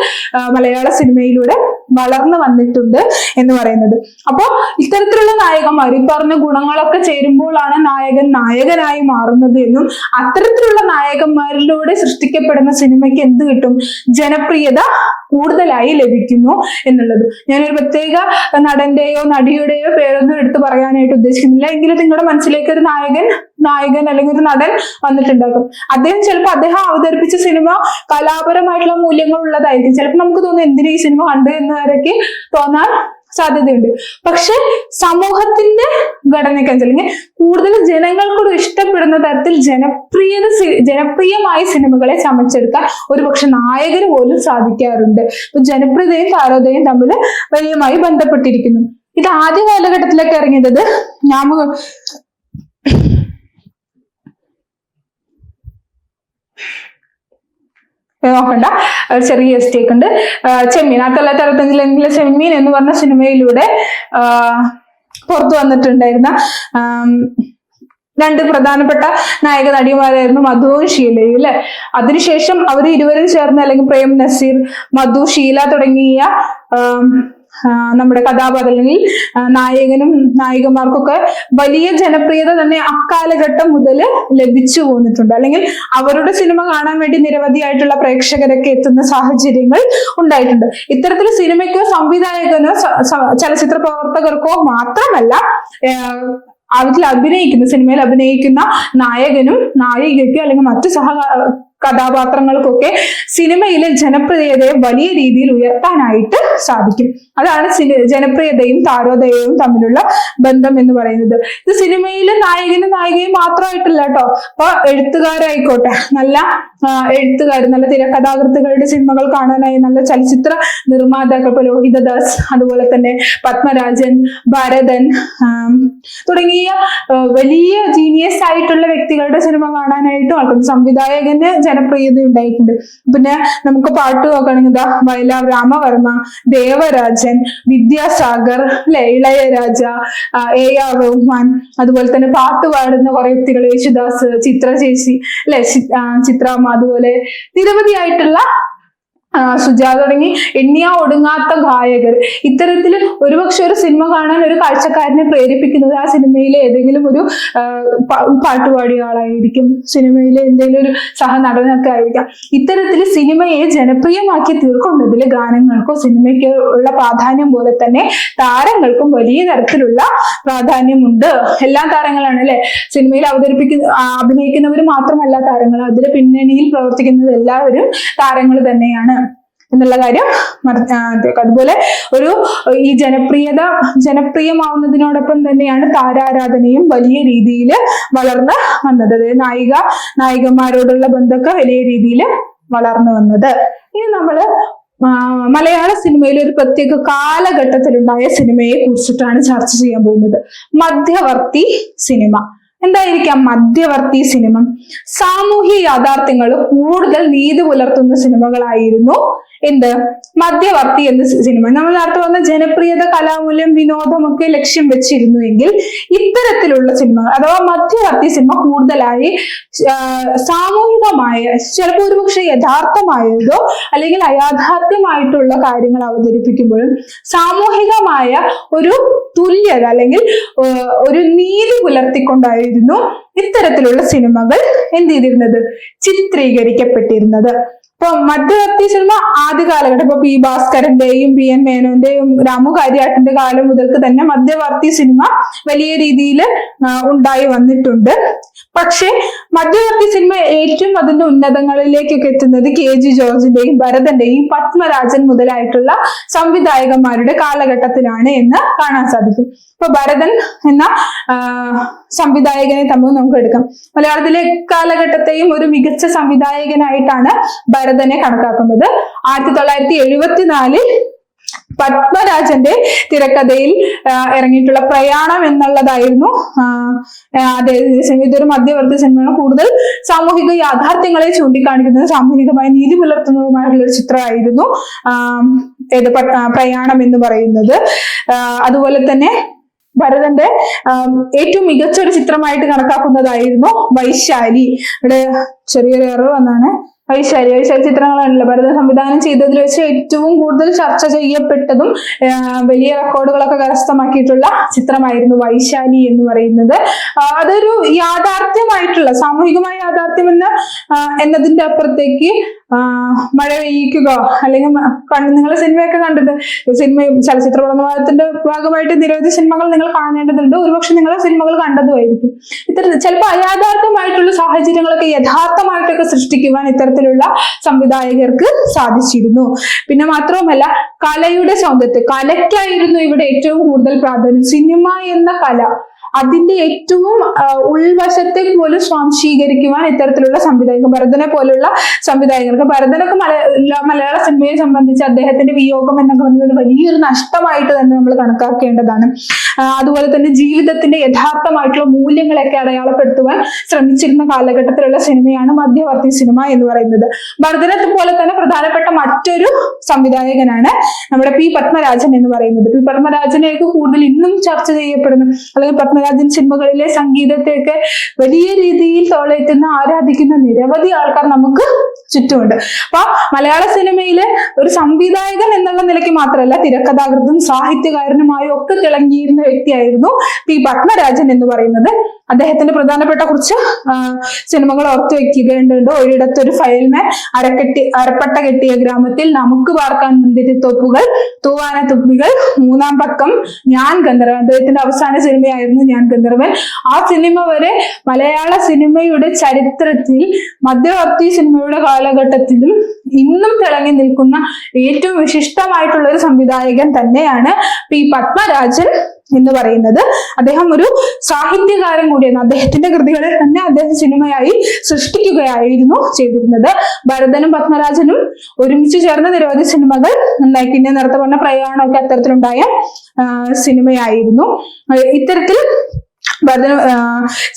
മലയാള സിനിമയിലൂടെ വളർന്നു വന്നിട്ടുണ്ട് എന്ന് പറയുന്നത്. അപ്പോ ഇത്തരത്തിലുള്ള നായകന്മാർ ഈ പറഞ്ഞ ഗുണങ്ങളൊക്കെ ചേരുമ്പോഴാണ് നായകൻ നായകനായി മാറുന്നത് എന്നും അത്തരത്തിലുള്ള നായകന്മാരിലൂടെ സൃഷ്ടിക്കപ്പെടുന്ന സിനിമയ്ക്ക് എന്ത് കിട്ടും, ജനപ്രിയത കൂടുതലായി ലഭിക്കുന്നു എന്നുള്ളത്. ഞാനൊരു പ്രത്യേക നടന്റെയോ നടിയുടെയോ പേരൊന്നും എടുത്ത് പറയാനായിട്ട് ഉദ്ദേശിക്കുന്നില്ല. എങ്കിലും നിങ്ങളുടെ മനസ്സിലേക്ക് ഒരു നായകൻ അല്ലെങ്കിൽ ഒരു നടൻ വന്നിട്ടുണ്ടാകും. ചിലപ്പോൾ അദ്ദേഹം അവതരിപ്പിച്ച സിനിമ കലാപരമായിട്ടുള്ള മൂല്യങ്ങൾ ഉള്ളതായിരിക്കും. ചിലപ്പോൾ നമുക്ക് തോന്നും എന്തിനാ ഈ സിനിമ കണ്ടു എന്നവരൊക്കെ തോന്നാൻ സാധ്യതയുണ്ട്. പക്ഷെ സമൂഹത്തിന്റെ ഘടനയ്ക്കനുസരിച്ച് അല്ലെങ്കിൽ കൂടുതൽ ജനങ്ങൾക്കൂടെ ഇഷ്ടപ്പെടുന്ന തരത്തിൽ ജനപ്രിയമായ സിനിമകളെ ചമച്ചെടുക്കാൻ ഒരുപക്ഷെ നായകന് പോലും സാധിക്കാറുണ്ട്. ഇപ്പൊ ജനപ്രിയതയും താരോദയവും തമ്മിൽ വലിയമായി ബന്ധപ്പെട്ടിരിക്കുന്നു. ഇത് ആദ്യ കാലഘട്ടത്തിലൊക്കെ ഇറങ്ങിയത് നോക്കണ്ട, ചെറിയ മിസ്റ്റേക്ക് ഉണ്ട്. ചെമ്മീൻ 1965 ചെമ്മീൻ എന്ന് പറഞ്ഞ സിനിമയിലൂടെ പുറത്തു വന്നിട്ടുണ്ടായിരുന്ന രണ്ട് പ്രധാനപ്പെട്ട നായക നടിമാരായിരുന്നു മധുവും ഷീലയും അല്ലെ. അതിനുശേഷം അവർ ഇരുവരും ചേർന്ന് അല്ലെങ്കിൽ പ്രേം നസീർ, മധു, ഷീല തുടങ്ങിയ നമ്മുടെ കഥാപാത്രങ്ങളിൽ നായകനും നായികമാർക്കൊക്കെ വലിയ ജനപ്രിയത തന്നെ അക്കാലഘട്ടം മുതൽ ലഭിച്ചു പോന്നിട്ടുണ്ട്. അല്ലെങ്കിൽ അവരുടെ സിനിമ കാണാൻ വേണ്ടി നിരവധിയായിട്ടുള്ള പ്രേക്ഷകരൊക്കെ എത്തുന്ന സാഹചര്യങ്ങൾ ഉണ്ടായിട്ടുണ്ട്. ഇത്തരത്തിൽ സിനിമയ്ക്കോ സംവിധായകനോ ചലച്ചിത്ര പ്രവർത്തകർക്കോ മാത്രമല്ല അതിൽ സിനിമയിൽ അഭിനയിക്കുന്ന നായകനും നായികയ്ക്കും അല്ലെങ്കിൽ മറ്റു കഥാപാത്രങ്ങൾക്കൊക്കെ സിനിമയിലെ ജനപ്രിയതയെ വലിയ രീതിയിൽ ഉയർത്താനായിട്ട് സാധിക്കും. അതാണ് ജനപ്രിയതയും താരോദയവും തമ്മിലുള്ള ബന്ധം എന്ന് പറയുന്നത്. ഇത് സിനിമയിലെ നായകനും നായികയും മാത്രമായിട്ടില്ല കേട്ടോ. അപ്പൊ എഴുത്തുകാരായിക്കോട്ടെ, നല്ല എഴുത്തുകാർ, നല്ല തിരക്കഥാകൃത്തുക്കളുടെ സിനിമകൾ കാണാനായി നല്ല ചലച്ചിത്ര നിർമ്മാതാക്കൾ, ഇപ്പൊ ലോഹിതദാസ്, അതുപോലെ തന്നെ പത്മരാജൻ, ഭരതൻ തുടങ്ങിയ വലിയ ജീനിയസ് ആയിട്ടുള്ള വ്യക്തികളുടെ സിനിമ കാണാനായിട്ടും ആൾക്കാർ, സംവിധായകന് ജനപ്രിയത ഉണ്ടായിട്ടുണ്ട്. പിന്നെ നമുക്ക് പാട്ട് നോക്കുകയാണെങ്കിൽ വയലാർ രാമവർമ്മ, ദേവരാജൻ, വിദ്യാസാഗർ, അല്ലെ, ഇളയരാജ, AR റഹ്മാൻ, അതുപോലെ തന്നെ പാട്ട് പാടുന്ന കുറെ വ്യക്തികൾ, യേശുദാസ്, ചിത്ര ചേച്ചി, അല്ലെ, ചിത്രാമ്മ, അതുപോലെ നിരവധിയായിട്ടുള്ള സുജാത തുടങ്ങി എണ്ണിയാ ഒടുങ്ങാത്ത ഗായകർ. ഇത്തരത്തിൽ ഒരുപക്ഷെ ഒരു സിനിമ കാണാൻ ഒരു കാഴ്ചക്കാരനെ പ്രേരിപ്പിക്കുന്നത് ആ സിനിമയിലെ ഏതെങ്കിലും ഒരു പാട്ടുപാടിയ ആളായിരിക്കും, സിനിമയിലെ എന്തെങ്കിലും ഒരു സഹനടനൊക്കെ ആയിരിക്കാം. ഇത്തരത്തിൽ സിനിമയെ ജനപ്രിയമാക്കി തീർക്കുന്നതിൽ ഗാനങ്ങൾക്കോ സിനിമയ്ക്കോ ഉള്ള പ്രാധാന്യം പോലെ തന്നെ താരങ്ങൾക്കും വലിയ തരത്തിലുള്ള പ്രാധാന്യമുണ്ട്. എല്ലാ താരങ്ങളാണ്, അല്ലെ, സിനിമയിൽ അഭിനയിക്കുന്നവർ മാത്രമല്ല താരങ്ങൾ, അതിന് പിന്നണിയിൽ പ്രവർത്തിക്കുന്നത് എല്ലാവരും താരങ്ങൾ തന്നെയാണ് എന്നുള്ള കാര്യം അതുപോലെ ഈ ജനപ്രിയമാവുന്നതിനോടൊപ്പം തന്നെയാണ് താരാരാധനയും വലിയ രീതിയിൽ വളർന്ന് വന്നത്. നായികമാരോടുള്ള ബന്ധമൊക്കെ വലിയ രീതിയിൽ വളർന്നു വന്നത്. ഇനി നമ്മള് മലയാള സിനിമയിൽ ഒരു പ്രത്യേക കാലഘട്ടത്തിലുണ്ടായ സിനിമയെ കുറിച്ചിട്ടാണ് ചർച്ച ചെയ്യാൻ പോകുന്നത്. മധ്യവർത്തി സിനിമ. എന്തായിരിക്കാം മധ്യവർത്തി സിനിമ? സാമൂഹ്യ യാഥാർത്ഥ്യങ്ങൾ കൂടുതൽ നീതി പുലർത്തുന്ന സിനിമകളായിരുന്നു മധ്യവർത്തി എന്ന സിനിമ. നമ്മൾ നേരത്തെ വന്ന ജനപ്രിയത, കലാമൂല്യം, വിനോദമൊക്കെ ലക്ഷ്യം വെച്ചിരുന്നുവെങ്കിൽ ഇത്തരത്തിലുള്ള സിനിമകൾ അഥവാ മധ്യവർത്തി സിനിമ കൂടുതലായി സാമൂഹികമായ, ചിലപ്പോൾ ഒരുപക്ഷെ യഥാർത്ഥമായതോ അല്ലെങ്കിൽ അയാഥാർത്ഥ്യമായിട്ടുള്ള കാര്യങ്ങൾ അവതരിപ്പിക്കുമ്പോഴും സാമൂഹികമായ ഒരു തുല്യത അല്ലെങ്കിൽ ഒരു നീതി പുലർത്തിക്കൊണ്ടായിരുന്നു ഇത്തരത്തിലുള്ള സിനിമകൾ എന്ത് ചെയ്തിരുന്നത്, ചിത്രീകരിക്കപ്പെട്ടിരുന്നത്. ഇപ്പൊ മധ്യവർത്തി സിനിമ ആദ്യ കാലഘട്ടം, ഇപ്പൊ P. ഭാസ്കരന്റെയും PN മേനോന്റെയും രാമു കാര്യാട്ടിന്റെ കാലം മുതൽക്ക് തന്നെ മധ്യവർത്തി സിനിമ വലിയ രീതിയിൽ ഉണ്ടായി വന്നിട്ടുണ്ട്. പക്ഷെ മധ്യവർത്തി സിനിമ ഏറ്റവും അതിന്റെ ഉന്നതങ്ങളിലേക്കൊക്കെ എത്തുന്നത് KG ജോർജിന്റെയും ഭരതന്റെയും പത്മരാജൻ മുതലായിട്ടുള്ള സംവിധായകന്മാരുടെ കാലഘട്ടത്തിലാണ് എന്ന് കാണാൻ സാധിക്കും. ഇപ്പൊ ഭരതൻ എന്ന സംവിധായകനെ തമ്മിൽ നമുക്ക് എടുക്കാം. മലയാളത്തിലെ കാലഘട്ടത്തെയും ഒരു മികച്ച സംവിധായകനായിട്ടാണ് ഭരതനെ കണക്കാക്കുന്നത്. 1974 പത്മരാജന്റെ തിരക്കഥയിൽ ഇറങ്ങിയിട്ടുള്ള പ്രയാണം എന്നുള്ളതായിരുന്നു ഇതൊരു മധ്യവർത്തി സിനിമയാണ്. കൂടുതൽ സാമൂഹിക യാഥാർത്ഥ്യങ്ങളെ ചൂണ്ടിക്കാണിക്കുന്നത്, സാമൂഹികമായി നീതി പുലർത്തുന്നതുമായിട്ടുള്ള ഒരു ചിത്രമായിരുന്നു പ്രയാണം എന്ന് പറയുന്നത്. അതുപോലെ തന്നെ ഭരതന്റെ ഏറ്റവും മികച്ച ഒരു ചിത്രമായിട്ട് കണക്കാക്കുന്നതായിരുന്നു വൈശാലി. ഇവിടെ ചെറിയൊരു എറർ വന്നാണ്. വൈശാലി ചിത്രങ്ങളാണല്ലോ ഭരതൻ സംവിധാനം ചെയ്തതിൽ വെച്ച് ഏറ്റവും കൂടുതൽ ചർച്ച ചെയ്യപ്പെട്ടതും വലിയ റെക്കോർഡുകളൊക്കെ കരസ്ഥമാക്കിയിട്ടുള്ള ചിത്രമായിരുന്നു വൈശാലി എന്ന് പറയുന്നത്. അതൊരു യാഥാർത്ഥ്യമായിട്ടുള്ള, സാമൂഹികമായ യാഥാർത്ഥ്യം എന്നതിന്റെ അപ്പുറത്തേക്ക് മഴ പെയ്യിക്കുക, അല്ലെങ്കിൽ നിങ്ങൾ സിനിമയൊക്കെ കണ്ടിട്ട്, ചലച്ചിത്ര പഠനത്തിന്റെ ഭാഗമായിട്ട് നിരവധി സിനിമകൾ നിങ്ങൾ കാണേണ്ടതുണ്ട്. ഒരുപക്ഷെ നിങ്ങൾ സിനിമകൾ കണ്ടതുമായിരിക്കും. ഇത്തരത്തിൽ ചിലപ്പോൾ അയാഥാർത്ഥ്യമായിട്ടുള്ള സാഹചര്യങ്ങളൊക്കെ യഥാർത്ഥമായിട്ടൊക്കെ സൃഷ്ടിക്കുവാൻ ഇത്തരത്തിലുള്ള സംവിധായകർക്ക് സാധിച്ചിരുന്നു. പിന്നെ മാത്രവുമല്ല, കലയുടെ സൗന്ദര്യം, കലയ്ക്കായിരുന്നു ഇവിടെ ഏറ്റവും കൂടുതൽ പ്രാധാന്യം. സിനിമ എന്ന കല, അതിന്റെ ഏറ്റവും ഉൾവശത്തെ പോലും സ്വാംശീകരിക്കുവാൻ ഇത്തരത്തിലുള്ള സംവിധായകർ, ഭരതനെ പോലുള്ള സംവിധായകർക്ക്, ഭരതനൊക്കെ മലയാള സിനിമയെ സംബന്ധിച്ച് അദ്ദേഹത്തിന്റെ വിയോഗം എന്നൊക്കെ പറയുന്നത് വലിയൊരു നഷ്ടമായിട്ട് തന്നെ നമ്മൾ കണക്കാക്കേണ്ടതാണ്. അതുപോലെ തന്നെ ജീവിതത്തിന്റെ യഥാർത്ഥമായിട്ടുള്ള മൂല്യങ്ങളൊക്കെ അടയാളപ്പെടുത്തുവാൻ ശ്രമിച്ചിരുന്ന കാലഘട്ടത്തിലുള്ള സിനിമയാണ് മധ്യവർത്തി സിനിമ എന്ന് പറയുന്നത്. ഭരതനെ പോലെ തന്നെ പ്രധാനപ്പെട്ട മറ്റൊരു സംവിധായകനാണ് നമ്മുടെ P. പത്മരാജൻ എന്ന് പറയുന്നത്. P. പത്മരാജനെയൊക്കെ കൂടുതൽ ഇന്നും ചർച്ച ചെയ്യപ്പെടുന്നു, അല്ലെങ്കിൽ പത്മരാജൻ സിനിമകളിലെ സംഗീതത്തെയൊക്കെ വലിയ രീതിയിൽ തോളേറ്റുന്ന, ആരാധിക്കുന്ന നിരവധി ആൾക്കാർ നമുക്ക് ചുറ്റുമുണ്ട്. അപ്പൊ മലയാള സിനിമയിലെ ഒരു സംവിധായകൻ എന്നുള്ള നിലയ്ക്ക് മാത്രമല്ല, തിരക്കഥാകൃത്തും സാഹിത്യകാരനുമായും ഒക്കെ തിളങ്ങിയിരുന്ന വ്യക്തിയായിരുന്നു പി പത്മരാജൻ എന്ന് പറയുന്നത്. അദ്ദേഹത്തിന്റെ പ്രധാനപ്പെട്ട കുറച്ച് സിനിമകൾ ഓർത്തു വെക്കുകയുണ്ട്. ഒരിടത്തൊരു ഫയൽമാൻ, അരപ്പട്ട കെട്ടിയ ഗ്രാമത്തിൽ, നമുക്ക് പാർക്കാൻ മുന്തിരിത്തോപ്പുകൾ, തൂവാനത്തുമ്പികൾ, മൂന്നാം പക്കം, ഞാൻ ഗന്ധർവൻ. അദ്ദേഹത്തിന്റെ അവസാന സിനിമയായിരുന്നു ഞാൻ ഗന്ധർവൻ. ആ സിനിമ വരെ മലയാള സിനിമയുടെ ചരിത്രത്തിൽ, മധ്യവർത്തി സിനിമയുടെ കാലഘട്ടത്തിലും ഇന്നും തിളങ്ങി നിൽക്കുന്ന ഏറ്റവും വിശിഷ്ടമായിട്ടുള്ള ഒരു സംവിധായകൻ തന്നെയാണ് പി പത്മരാജൻ എന്ന് പറയുന്നത്. അദ്ദേഹം ഒരു സാഹിത്യകാരൻ കൂടിയാണ്. അദ്ദേഹത്തിന്റെ കൃതികളിൽ തന്നെ അദ്ദേഹം സിനിമയായി സൃഷ്ടിക്കുകയായിരുന്നു ചെയ്തിരുന്നത്. ഭരതനും പത്മരാജനും ഒരുമിച്ച് ചേർന്ന നിരവധി സിനിമകൾ ഉണ്ടായി. പിന്നെ നേരത്തെ പറഞ്ഞ പ്രയാണമൊക്കെ അത്തരത്തിലുണ്ടായ സിനിമയായിരുന്നു. ഇത്തരത്തിൽ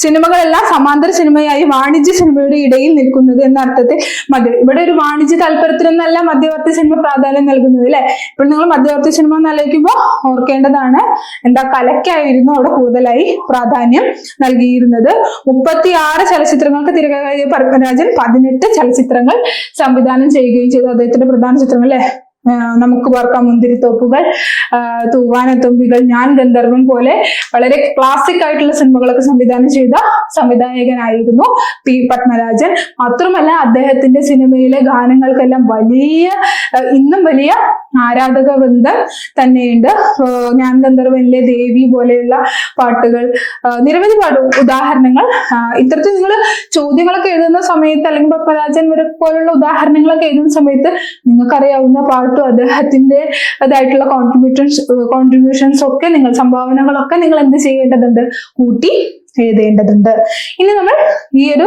സിനിമകളെല്ലാം സമാന്തര സിനിമയായി വാണിജ്യ സിനിമയുടെ ഇടയിൽ നിൽക്കുന്നത് എന്ന അർത്ഥത്തിൽ ഇവിടെ ഒരു വാണിജ്യ താല്പര്യത്തിനൊന്നല്ല മധ്യവർത്തി സിനിമ പ്രാധാന്യം നൽകുന്നത് അല്ലെ. ഇപ്പോൾ നിങ്ങൾ മധ്യവർത്തി സിനിമ എന്നാലോചിക്കുമ്പോൾ ഓർക്കേണ്ടതാണ് കലയ്ക്കായിരുന്നു അവിടെ കൂടുതലായി പ്രാധാന്യം നൽകിയിരുന്നത്. 36 ചലച്ചിത്രങ്ങൾക്ക് തിരക്കഥ പത്മരാജൻ 18 ചലച്ചിത്രങ്ങൾ സംവിധാനം ചെയ്യുകയും ചെയ്തു. അദ്ദേഹത്തിന്റെ പ്രധാന ചിത്രങ്ങൾ അല്ലെ നമുക്ക് പാർക്കാം മുന്തിരിത്തോപ്പുകൾ, തൂവാനത്തുമ്പികൾ, ഞാൻ ഗന്ധർവൻ പോലെ വളരെ ക്ലാസിക് ആയിട്ടുള്ള സിനിമകളൊക്കെ സംവിധാനം ചെയ്ത സംവിധായകനായിരുന്നു പി പത്മരാജൻ. മാത്രമല്ല അദ്ദേഹത്തിന്റെ സിനിമയിലെ ഗാനങ്ങൾക്കെല്ലാം ഇന്നും വലിയ ആരാധക വൃന്ദം തന്നെയുണ്ട്. ഞാൻ ഗന്ധർവനിലെ ദേവി പോലെയുള്ള പാട്ടുകൾ, നിരവധി ഉദാഹരണങ്ങൾ. ഇത്തരത്തിൽ നിങ്ങൾ ചോദ്യങ്ങളൊക്കെ എഴുതുന്ന സമയത്ത് അല്ലെങ്കിൽ പത്മരാജൻ പോലുള്ള ഉദാഹരണങ്ങളൊക്കെ എഴുതുന്ന സമയത്ത് നിങ്ങൾക്കറിയാവുന്ന പാട്ടും അദ്ദേഹത്തിന്റെ അതായിട്ടുള്ള കോൺട്രിബ്യൂഷൻസ് ഒക്കെ സംഭാവനകളൊക്കെ നിങ്ങൾ എന്ത് ചെയ്യേണ്ടതുണ്ട്? കൂട്ടി എഴുതേണ്ടതുണ്ട്. ഇനി നമ്മൾ ഈ ഒരു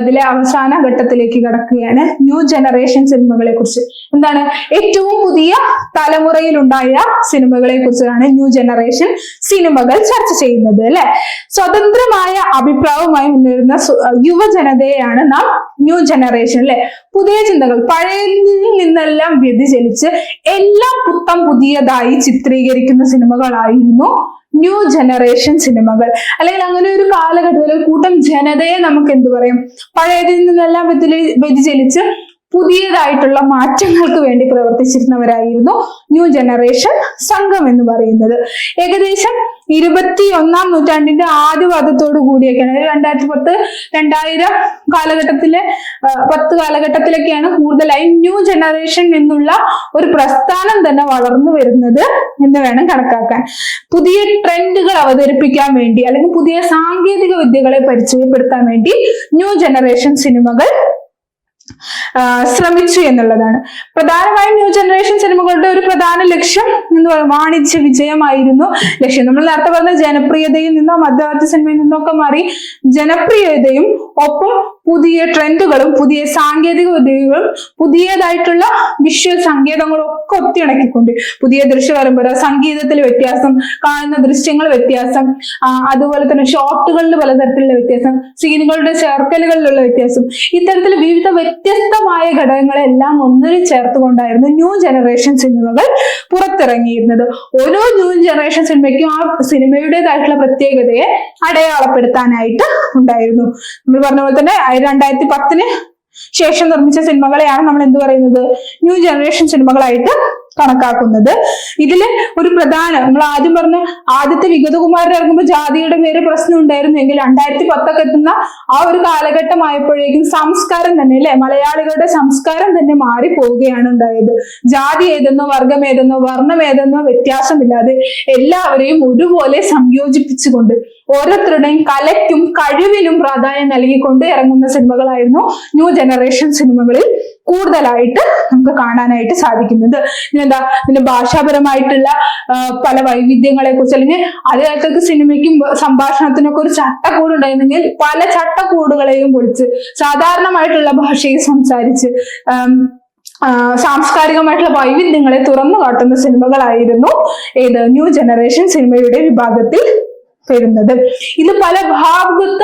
ഇതിലെ അവസാന ഘട്ടത്തിലേക്ക് കടക്കുകയാണ്. ന്യൂ ജനറേഷൻ സിനിമകളെ കുറിച്ച്. എന്താണ് ഏറ്റവും പുതിയ തലമുറയിലുണ്ടായ സിനിമകളെ കുറിച്ചാണ് ന്യൂ ജനറേഷൻ സിനിമകൾ ചർച്ച ചെയ്യുന്നത് അല്ലെ. സ്വതന്ത്രമായ അഭിപ്രായവുമായി മുന്നേറുന്ന യുവജനതയെയാണ് നാം ന്യൂ ജനറേഷൻ അല്ലെ. പുതിയ ചിന്തകൾ, പഴയതിൽ നിന്നെല്ലാം വ്യതിചലിച്ച് എല്ലാം പുതിയതായി ചിത്രീകരിക്കുന്ന സിനിമകളായിരുന്നു ന്യൂ ജനറേഷൻ സിനിമകൾ. അല്ലെങ്കിൽ അങ്ങനെ ഒരു കാലഘട്ടത്തിൽ ഒരു കൂട്ടം ജനതയെ നമുക്ക് എന്ത് പറയും? പഴയതിൽ നിന്നെല്ലാം വ്യതിചലിച്ച് പുതിയതായിട്ടുള്ള മാറ്റങ്ങൾക്ക് വേണ്ടി പ്രവർത്തിച്ചിരുന്നവരായിരുന്നു ന്യൂ ജനറേഷൻ സംഘം എന്ന് പറയുന്നത്. ഏകദേശം 21ാം നൂറ്റാണ്ടിന്റെ ആദ്യപാദത്തോടു കൂടിയൊക്കെയാണ് 2010-2000 കാലഘട്ടത്തിലൊക്കെയാണ് കൂടുതലായി ന്യൂ ജനറേഷൻ എന്നുള്ള ഒരു പ്രസ്ഥാനം തന്നെ വളർന്നു വരുന്നത് എന്ന് വേണം കണക്കാക്കാൻ. പുതിയ ട്രെൻഡുകൾ അവതരിപ്പിക്കാൻ വേണ്ടി അല്ലെങ്കിൽ പുതിയ സാങ്കേതിക വിദ്യകളെ പരിചയപ്പെടുത്താൻ വേണ്ടി ന്യൂ ജനറേഷൻ സിനിമകൾ ശ്രമിച്ചു എന്നുള്ളതാണ്. പ്രധാനമായും ന്യൂ ജനറേഷൻ സിനിമകളുടെ ഒരു പ്രധാന ലക്ഷ്യം എന്ന് പറയുന്നത് വാണിജ്യ വിജയമായിരുന്നു ലക്ഷ്യം. നമ്മൾ നേരത്തെ പറഞ്ഞ ജനപ്രിയതയിൽ നിന്നോ മധ്യവർത്തി സിനിമയിൽ നിന്നൊക്കെ മാറി ജനപ്രിയതയും ഒപ്പം പുതിയ ട്രെൻഡുകളും പുതിയ സാങ്കേതിക വിദ്യകളും പുതിയതായിട്ടുള്ള വിഷ്വൽ സങ്കേതങ്ങളും ഒക്കെ ഒത്തിണക്കിക്കൊണ്ട് പുതിയ ദൃശ്യപരമ്പര, സംഗീതത്തിൽ വ്യത്യാസം, കാണുന്ന ദൃശ്യങ്ങൾ വ്യത്യാസം, അതുപോലെ തന്നെ ഷോട്ടുകളിൽ പലതരത്തിലുള്ള വ്യത്യാസം, സീനുകളുടെ ചേർക്കലുകളിലുള്ള വ്യത്യാസം, ഇത്തരത്തിൽ വിവിധ വ്യത്യസ്തമായ ഘടകങ്ങളെല്ലാം ഒന്നിൽ ചേർത്തുകൊണ്ടായിരുന്നു ന്യൂ ജനറേഷൻ സിനിമകൾ പുറത്തിറങ്ങിയിരുന്നത്. ഓരോ ന്യൂ ജനറേഷൻ സിനിമയ്ക്കും ആ സിനിമയുടേതായിട്ടുള്ള പ്രത്യേകതയെ അടയാളപ്പെടുത്താനായിട്ട് ഉണ്ടായിരുന്നു. നമ്മൾ പറഞ്ഞ പോലെ തന്നെ 2010 ശേഷം നിർമ്മിച്ച സിനിമകളെയാണ് നമ്മൾ എന്ത് പറയുന്നത്? ന്യൂ ജനറേഷൻ സിനിമകളായിട്ട് കണക്കാക്കുന്നത്. ഇതില് ഒരു നമ്മൾ ആദ്യം പറഞ്ഞ ആദ്യത്തെ വിഗതകുമാരൻ ഇറങ്ങുമ്പോൾ ജാതിയുടെ പേര് പ്രശ്നം ഉണ്ടായിരുന്നെങ്കിൽ 2010 എത്തുന്ന ആ ഒരു കാലഘട്ടമായപ്പോഴേക്കും സംസ്കാരം തന്നെ അല്ലെ, മലയാളികളുടെ സംസ്കാരം തന്നെ മാറി പോവുകയാണ് ഉണ്ടായത്. ജാതി ഏതെന്നോ വർഗം ഏതെന്നോ വർണ്ണം ഏതെന്നോ വ്യത്യാസമില്ലാതെ എല്ലാവരെയും ഒരുപോലെ സംയോജിപ്പിച്ചുകൊണ്ട് ഓരോരുത്തരുടെയും കലയ്ക്കും കഴിവിനും പ്രാധാന്യം നൽകിക്കൊണ്ട് ഇറങ്ങുന്ന സിനിമകളായിരുന്നു ന്യൂ ജനറേഷൻ സിനിമകളിൽ കൂടുതലായിട്ട് നമുക്ക് കാണാനായിട്ട് സാധിക്കുന്നത്. എന്താ, ഇതിന്റെ ഭാഷാപരമായിട്ടുള്ള പല വൈവിധ്യങ്ങളെ കുറിച്ച്, അല്ലെങ്കിൽ അതേക്കാൾക്ക് സിനിമയ്ക്കും സംഭാഷണത്തിനൊക്കെ ഒരു ചട്ടക്കൂട് ഉണ്ടായിരുന്നെങ്കിൽ പല ചട്ടക്കൂടുകളെയും പൊളിച്ച് സാധാരണമായിട്ടുള്ള ഭാഷയിൽ സംസാരിച്ച് സാംസ്കാരികമായിട്ടുള്ള വൈവിധ്യങ്ങളെ തുറന്നു കാട്ടുന്ന സിനിമകളായിരുന്നു ന്യൂ ജനറേഷൻ സിനിമയുടെ വിഭാഗത്തിൽ വരുന്നത്. ഇത് പല ഭാവുകത്വ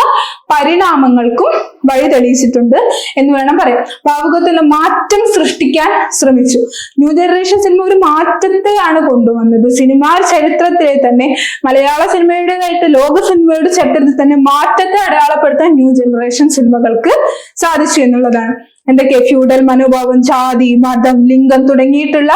പരിണാമങ്ങൾക്കും വഴി തെളിയിച്ചിട്ടുണ്ട് എന്ന് വേണം പറയാം. ഭാവുകത്വത്തിലുള്ള മാറ്റം സൃഷ്ടിക്കാൻ ശ്രമിച്ചു. ന്യൂ ജനറേഷൻ സിനിമ ഒരു മാറ്റത്തെയാണ് കൊണ്ടുവന്നത്. സിനിമാ ചരിത്രത്തിലെ തന്നെ മലയാള സിനിമയുടേതായിട്ട് ലോക സിനിമയുടെ ചരിത്രത്തിൽ തന്നെ മാറ്റത്തെ അടയാളപ്പെടുത്താൻ ന്യൂ ജനറേഷൻ സിനിമകൾക്ക് സാധിച്ചു എന്നുള്ളതാണ്. എന്തൊക്കെ? ഫ്യൂഡൽ മനോഭാവം, ജാതി, മതം, ലിംഗം തുടങ്ങിയിട്ടുള്ള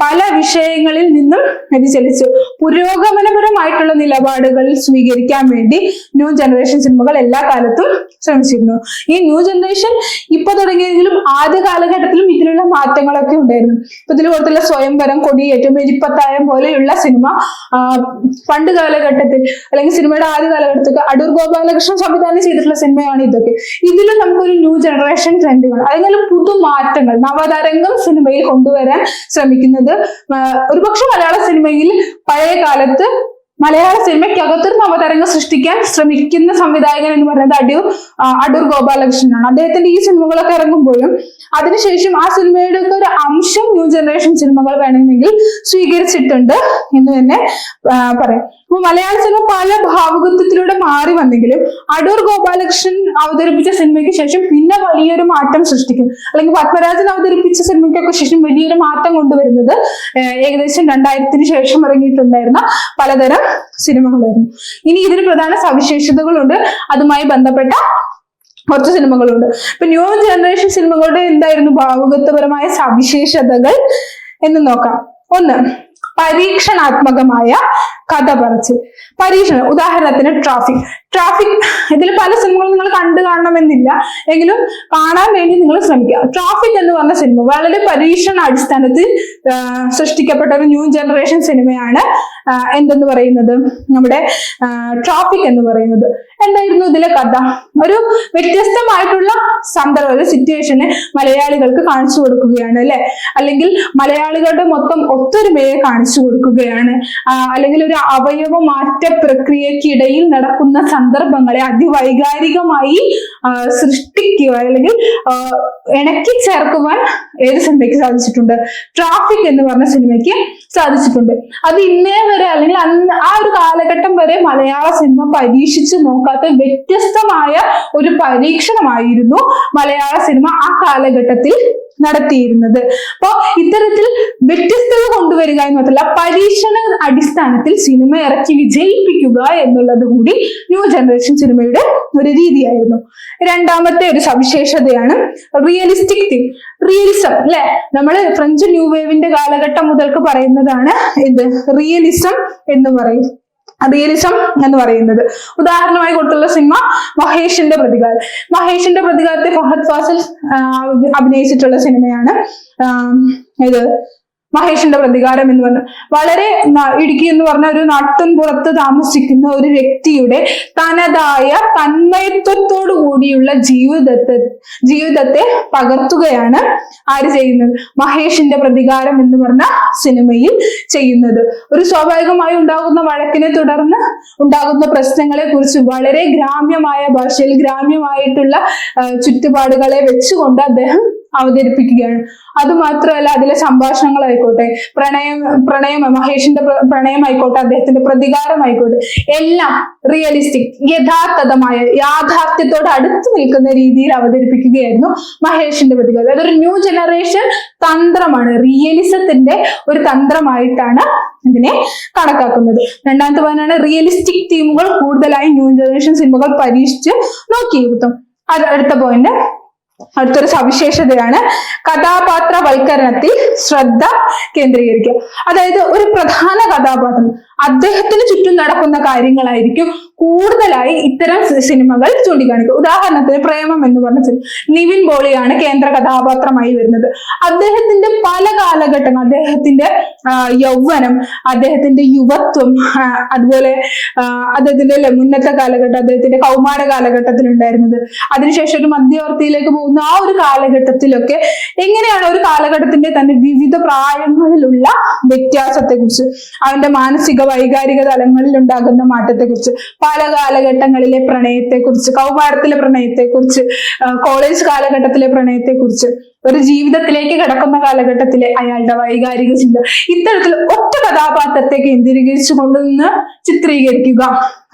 പല വിഷയങ്ങളിൽ നിന്നും വ്യതിചലിച്ചു പുരോഗമനപരമായിട്ടുള്ള നിലപാടുകൾ സ്വീകരിക്കാൻ വേണ്ടി ന്യൂ ജനറേഷൻ സിനിമകൾ എല്ലാ കാലത്തും ശ്രമിച്ചിരുന്നു. ഈ ന്യൂ ജനറേഷൻ ഇപ്പൊ തുടങ്ങിയെങ്കിലും ആദ്യ കാലഘട്ടത്തിലും ഇതിലുള്ള മാറ്റങ്ങളൊക്കെ ഉണ്ടായിരുന്നു. ഇപ്പൊ ഇതിൽ കൊടുത്തുള്ള സ്വയംവരം, കൊടിയേറ്റം, എരിപ്പത്തായം പോലെയുള്ള സിനിമ പണ്ട് കാലഘട്ടത്തിൽ അല്ലെങ്കിൽ സിനിമയുടെ ആദ്യ കാലഘട്ടത്തിൽ അടൂർ ഗോപാലകൃഷ്ണൻ സംവിധാനം ചെയ്തിട്ടുള്ള സിനിമയാണ് ഇതൊക്കെ. ഇതിലും നമുക്കൊരു ന്യൂ ജനറേഷൻ ട്രെൻഡ് കാണാം. അല്ലെങ്കിൽ പുതുമാറ്റങ്ങൾ നവതരംഗം സിനിമയിൽ കൊണ്ടുവരാൻ ശ്രമിക്കുന്നത് ഒരുപക്ഷെ മലയാള സിനിമയിൽ പഴയ കാലത്ത് മലയാള സിനിമയ്ക്കകത്തൊരു നവതരംഗം സൃഷ്ടിക്കാൻ ശ്രമിക്കുന്ന സംവിധായകൻ എന്ന് പറയുന്നത് അടൂർ ഗോപാലകൃഷ്ണനാണ്. അദ്ദേഹത്തിന്റെ ഈ സിനിമകളൊക്കെ ഇറങ്ങുമ്പോഴും അതിനുശേഷം ആ സിനിമയുടെ ഒക്കെ ഒരു അംശം ന്യൂ ജനറേഷൻ സിനിമകൾ വേണമെങ്കിൽ സ്വീകരിച്ചിട്ടുണ്ട് എന്ന് തന്നെ പറയാം. അപ്പൊ മലയാള സിനിമ പല ഭാവുകത്വത്തിലൂടെ മാറി വന്നെങ്കിലും അടൂർ ഗോപാലകൃഷ്ണൻ അവതരിപ്പിച്ച സിനിമയ്ക്ക് ശേഷം പിന്നെ വലിയൊരു മാറ്റം സൃഷ്ടിക്കും. അല്ലെങ്കിൽ പത്മരാജൻ അവതരിപ്പിച്ച സിനിമയ്ക്കൊക്കെ ശേഷം വലിയൊരു മാറ്റം കൊണ്ടുവരുന്നത് ഏകദേശം 2000-ന് ശേഷം ഇറങ്ങിയിട്ടുണ്ടായിരുന്ന പലതരം സിനിമകളായിരുന്നു. ഇനി ഇതിന് പ്രധാന സവിശേഷതകളുണ്ട്, അതുമായി ബന്ധപ്പെട്ട കുറച്ച് സിനിമകളുണ്ട്. ഇപ്പൊ ന്യൂ ജനറേഷൻ സിനിമകളുടെ എന്തായിരുന്നു ഭാവുകത്വപരമായ സവിശേഷതകൾ എന്ന് നോക്കാം. ഒന്ന്, പരീക്ഷണാത്മകമായ കഥ പറച്ചിൽ. പരീക്ഷണം, ഉദാഹരണത്തിന് ട്രാഫിക് ഇതിൽ പല സിനിമകളും നിങ്ങൾ കണ്ടു കാണണമെന്നില്ല, എങ്കിലും കാണാൻ വേണ്ടി നിങ്ങൾ ശ്രമിക്കുക. ട്രാഫിക് എന്ന് പറഞ്ഞ സിനിമ വളരെ പരീക്ഷണ അടിസ്ഥാനത്തിൽ സൃഷ്ടിക്കപ്പെട്ട ഒരു ന്യൂ ജനറേഷൻ സിനിമയാണ്. എന്തെന്ന് പറയുന്നത്, നമ്മുടെ ട്രാഫിക് എന്ന് പറയുന്നത്. എന്തായിരുന്നു ഇതിലെ കഥ? ഒരു വ്യത്യസ്തമായിട്ടുള്ള സന്ദർഭം, ഒരു സിറ്റുവേഷന് മലയാളികൾക്ക് കാണിച്ചു കൊടുക്കുകയാണ്, അല്ലെ? അല്ലെങ്കിൽ മലയാളികളുടെ മൊത്തം ഒത്തൊരുമയെ കാണിച്ചു കൊടുക്കുകയാണ്. അല്ലെങ്കിൽ ഒരു അവയവ മാറ്റ പ്രക്രിയക്കിടയിൽ നടക്കുന്ന സന്ദർഭങ്ങളെ അതിവൈകാരികമായി സൃഷ്ടിക്കുക അല്ലെങ്കിൽ ഇണക്കി ചേർക്കുവാൻ ഏത് സിനിമയ്ക്ക് സാധിച്ചിട്ടുണ്ട്? ട്രാഫിക് എന്ന് പറഞ്ഞ സിനിമയ്ക്ക് സാധിച്ചിട്ടുണ്ട്. അത് ഇന്നേ വരെ അല്ലെങ്കിൽ ആ ഒരു കാലഘട്ടം വരെ മലയാള സിനിമ പരീക്ഷിച്ചു നോക്കാത്ത വ്യത്യസ്തമായ ഒരു പരീക്ഷണമായിരുന്നു മലയാള സിനിമ ആ കാലഘട്ടത്തിൽ നടത്തിയിരുന്നത്. അപ്പൊ ഇത്തരത്തിൽ വ്യത്യസ്തത കൊണ്ടുവരിക എന്ന് മാത്രമല്ല, പരീക്ഷണ അടിസ്ഥാനത്തിൽ സിനിമ ഇറക്കി വിജയിപ്പിക്കുക എന്നുള്ളത് കൂടി ന്യൂ ജനറേഷൻ സിനിമയുടെ ഒരു രീതിയായിരുന്നു. രണ്ടാമത്തെ ഒരു സവിശേഷതയാണ് റിയലിസ്റ്റിക് തീം, റിയലിസം, അല്ലെ? നമ്മൾ ഫ്രഞ്ച് ന്യൂ വേവിന്റെ കാലഘട്ടം മുതൽക്ക് പറയുന്നതാണ് എന്ത്? റിയലിസം എന്ന് പറയും. ഉദാഹരണമായി കൊടുത്തുള്ള സിനിമ മഹേഷിന്റെ പ്രതികാരത്തെ ഫഹദ് ഫാസിൽ അഭിനയിച്ചിട്ടുള്ള സിനിമയാണ്. ഇത് മഹേഷിന്റെ പ്രതികാരം എന്ന് പറഞ്ഞ വളരെ ഇടുക്കി എന്ന് പറഞ്ഞ ഒരു നാട്ടിൻ പുറത്ത് താമസിക്കുന്ന ഒരു വ്യക്തിയുടെ തനതായ തന്മയത്വത്തോടു കൂടിയുള്ള ജീവിതത്തെ പകർത്തുകയാണ് ആര് ചെയ്യുന്നത്? മഹേഷിന്റെ പ്രതികാരം എന്ന് പറഞ്ഞ സിനിമയിൽ ചെയ്യുന്നത്. ഒരു സ്വാഭാവികമായി ഉണ്ടാകുന്ന വഴക്കിനെ തുടർന്ന് ഉണ്ടാകുന്ന പ്രശ്നങ്ങളെ കുറിച്ച് വളരെ ഗ്രാമ്യമായ ഭാഷയിൽ ഗ്രമ്യമായിട്ടുള്ള ചുറ്റുപാടുകളെ വെച്ചുകൊണ്ട് അദ്ദേഹം അവതരിപ്പിക്കുകയാണ്. അതുമാത്രമല്ല, അതിലെ സംഭാഷണങ്ങളായിക്കോട്ടെ, പ്രണയം മഹേഷിന്റെ പ്രണയമായിക്കോട്ടെ, അദ്ദേഹത്തിന്റെ പ്രതികാരമായിക്കോട്ടെ, എല്ലാം റിയലിസ്റ്റിക്, യാഥാർത്ഥ്യത്തോട് അടുത്ത് നിൽക്കുന്ന രീതിയിൽ അവതരിപ്പിക്കുകയായിരുന്നു മഹേഷിന്റെ പ്രതികാരം. അതൊരു ന്യൂ ജനറേഷൻ തന്ത്രമാണ്, റിയലിസത്തിന്റെ ഒരു തന്ത്രമായിട്ടാണ് ഇതിനെ കണക്കാക്കുന്നത്. രണ്ടാമത്തെ പോയിന്റാണ് റിയലിസ്റ്റിക് തീമുകൾ കൂടുതലായി ന്യൂ ജനറേഷൻ സിനിമകൾ പരീക്ഷിച്ച് നോക്കിയിരുന്നു. അടുത്ത പോയിന്റ്, അടുത്തൊരു സവിശേഷതയാണ് കഥാപാത്രവൽക്കരണത്തിൽ ശ്രദ്ധ കേന്ദ്രീകരിക്കുക. അതായത് ഒരു പ്രധാന കഥാപാത്രം, അദ്ദേഹത്തിന് ചുറ്റും നടക്കുന്ന കാര്യങ്ങളായിരിക്കും കൂടുതലായി ഇത്തരം സിനിമകൾ ചൂണ്ടിക്കാണിക്കുക. ഉദാഹരണത്തിന് പ്രേമം എന്ന് പറഞ്ഞ സിനിമ, നിവിൻ പോളിയാണ് കേന്ദ്ര കഥാപാത്രമായി വരുന്നത്. അദ്ദേഹത്തിന്റെ പല കാലഘട്ടങ്ങൾ, അദ്ദേഹത്തിന്റെ യൗവനം, അദ്ദേഹത്തിന്റെ യുവത്വം, അതുപോലെ അദ്ദേഹത്തിന്റെ മുന്നത്തെ കാലഘട്ടം, അദ്ദേഹത്തിന്റെ കൗമാര കാലഘട്ടത്തിൽ ഉണ്ടായിരുന്നത്, അതിനുശേഷം ഒരു മധ്യവർത്തിയിലേക്ക് പോകുന്ന ആ ഒരു കാലഘട്ടത്തിലൊക്കെ എങ്ങനെയാണ് ഒരു കാലഘട്ടത്തിന്റെ തന്നെ വിവിധ പ്രായങ്ങളിലുള്ള വ്യത്യാസത്തെ കുറിച്ച്, അവന്റെ മാനസിക വൈകാരിക തലങ്ങളിൽ ഉണ്ടാകുന്ന മാറ്റത്തെ കുറിച്ച്, പല കാലഘട്ടങ്ങളിലെ പ്രണയത്തെ കുറിച്ച്, കൗമാരത്തിലെ പ്രണയത്തെ കുറിച്ച്, കോളേജ് കാലഘട്ടത്തിലെ പ്രണയത്തെ കുറിച്ച്, ഒരു ജീവിതത്തിലേക്ക് കിടക്കുന്ന കാലഘട്ടത്തിലെ അയാളുടെ വൈകാരിക ചിന്ത, ഇത്തരത്തിൽ ഒറ്റ കഥാപാത്രത്തെ കേന്ദ്രീകരിച്ചു കൊണ്ടുവന്ന് ചിത്രീകരിക്കുക.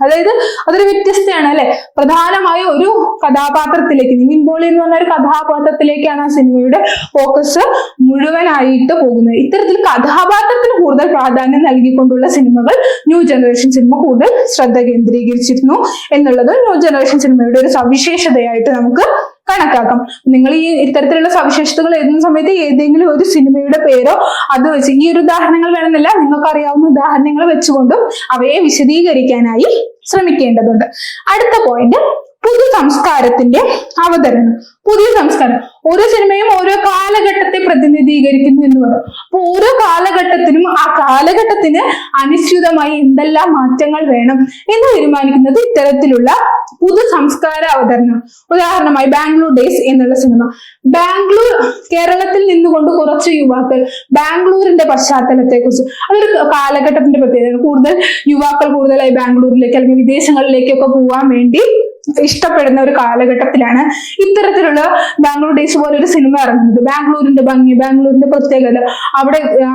അതായത് അതൊരു വ്യത്യസ്തമാണ്, അല്ലെ? പ്രധാനമായും ഒരു കഥാപാത്രത്തിലേക്ക്, നിവിൻ പോളി എന്ന് പറഞ്ഞ ഒരു കഥാപാത്രത്തിലേക്കാണ് ആ സിനിമയുടെ ഫോക്കസ് മുഴുവനായിട്ട് പോകുന്നത്. ഇത്തരത്തിൽ കഥാപാത്രത്തിന് കൂടുതൽ പ്രാധാന്യം നൽകിക്കൊണ്ടുള്ള സിനിമകൾ ന്യൂ ജനറേഷൻ സിനിമ കൂടുതൽ ശ്രദ്ധ കേന്ദ്രീകരിച്ചിരുന്നു എന്നുള്ളത് ന്യൂ ജനറേഷൻ സിനിമയുടെ ഒരു സവിശേഷതയായിട്ട് നമുക്ക് കണക്കാക്കാം. നിങ്ങൾ ഈ ഇത്തരത്തിലുള്ള സവിശേഷതകൾ എഴുതുന്ന സമയത്ത് ഏതെങ്കിലും ഒരു സിനിമയുടെ പേരോ അത് വെച്ച്, ഈ ഒരു ഉദാഹരണങ്ങൾ വേണമെന്നില്ല, നിങ്ങൾക്ക് അറിയാവുന്ന ഉദാഹരണങ്ങൾ വെച്ചുകൊണ്ടും അവയെ വിശദീകരിക്കാനായി ശ്രമിക്കേണ്ടതുണ്ട്. അടുത്ത പോയിന്റ്, പുതു സംസ്കാരത്തിന്റെ അവതരണം. പുതിയ സംസ്കാരം, ഓരോ സിനിമയും ഓരോ കാലഘട്ടത്തെ പ്രതിനിധീകരിക്കുന്നു എന്ന് പറയും. അപ്പൊ ഓരോ കാലഘട്ടത്തിനും ആ കാലഘട്ടത്തിന് അനുസൃതമായി എന്തെല്ലാം മാറ്റങ്ങൾ വേണം എന്ന് തീരുമാനിക്കുന്നത് ഇത്തരത്തിലുള്ള പുതു സംസ്കാര അവതരണം. ഉദാഹരണമായി ബാംഗ്ലൂർ ഡേയ്സ് എന്നുള്ള സിനിമ. ബാംഗ്ലൂർ, കേരളത്തിൽ നിന്നുകൊണ്ട് കുറച്ച് യുവാക്കൾ ബാംഗ്ലൂരിന്റെ പശ്ചാത്തലത്തെ കുറിച്ച്, അതൊരു കാലഘട്ടത്തിന്റെ പ്രത്യേകത. കൂടുതൽ യുവാക്കൾ കൂടുതലായി ബാംഗ്ലൂരിലേക്ക് അല്ലെങ്കിൽ വിദേശങ്ങളിലേക്കൊക്കെ പോകാൻ വേണ്ടി ഇഷ്ടപ്പെടുന്ന ഒരു കാലഘട്ടത്തിലാണ് ഇത്തരത്തിലുള്ള ബാംഗ്ലൂർ ഡേയ്സ് പോലെ ഒരു സിനിമ ഇറങ്ങുന്നത്. ബാംഗ്ലൂരിന്റെ ഭംഗി, ബാംഗ്ലൂരിന്റെ പ്രത്യേകത,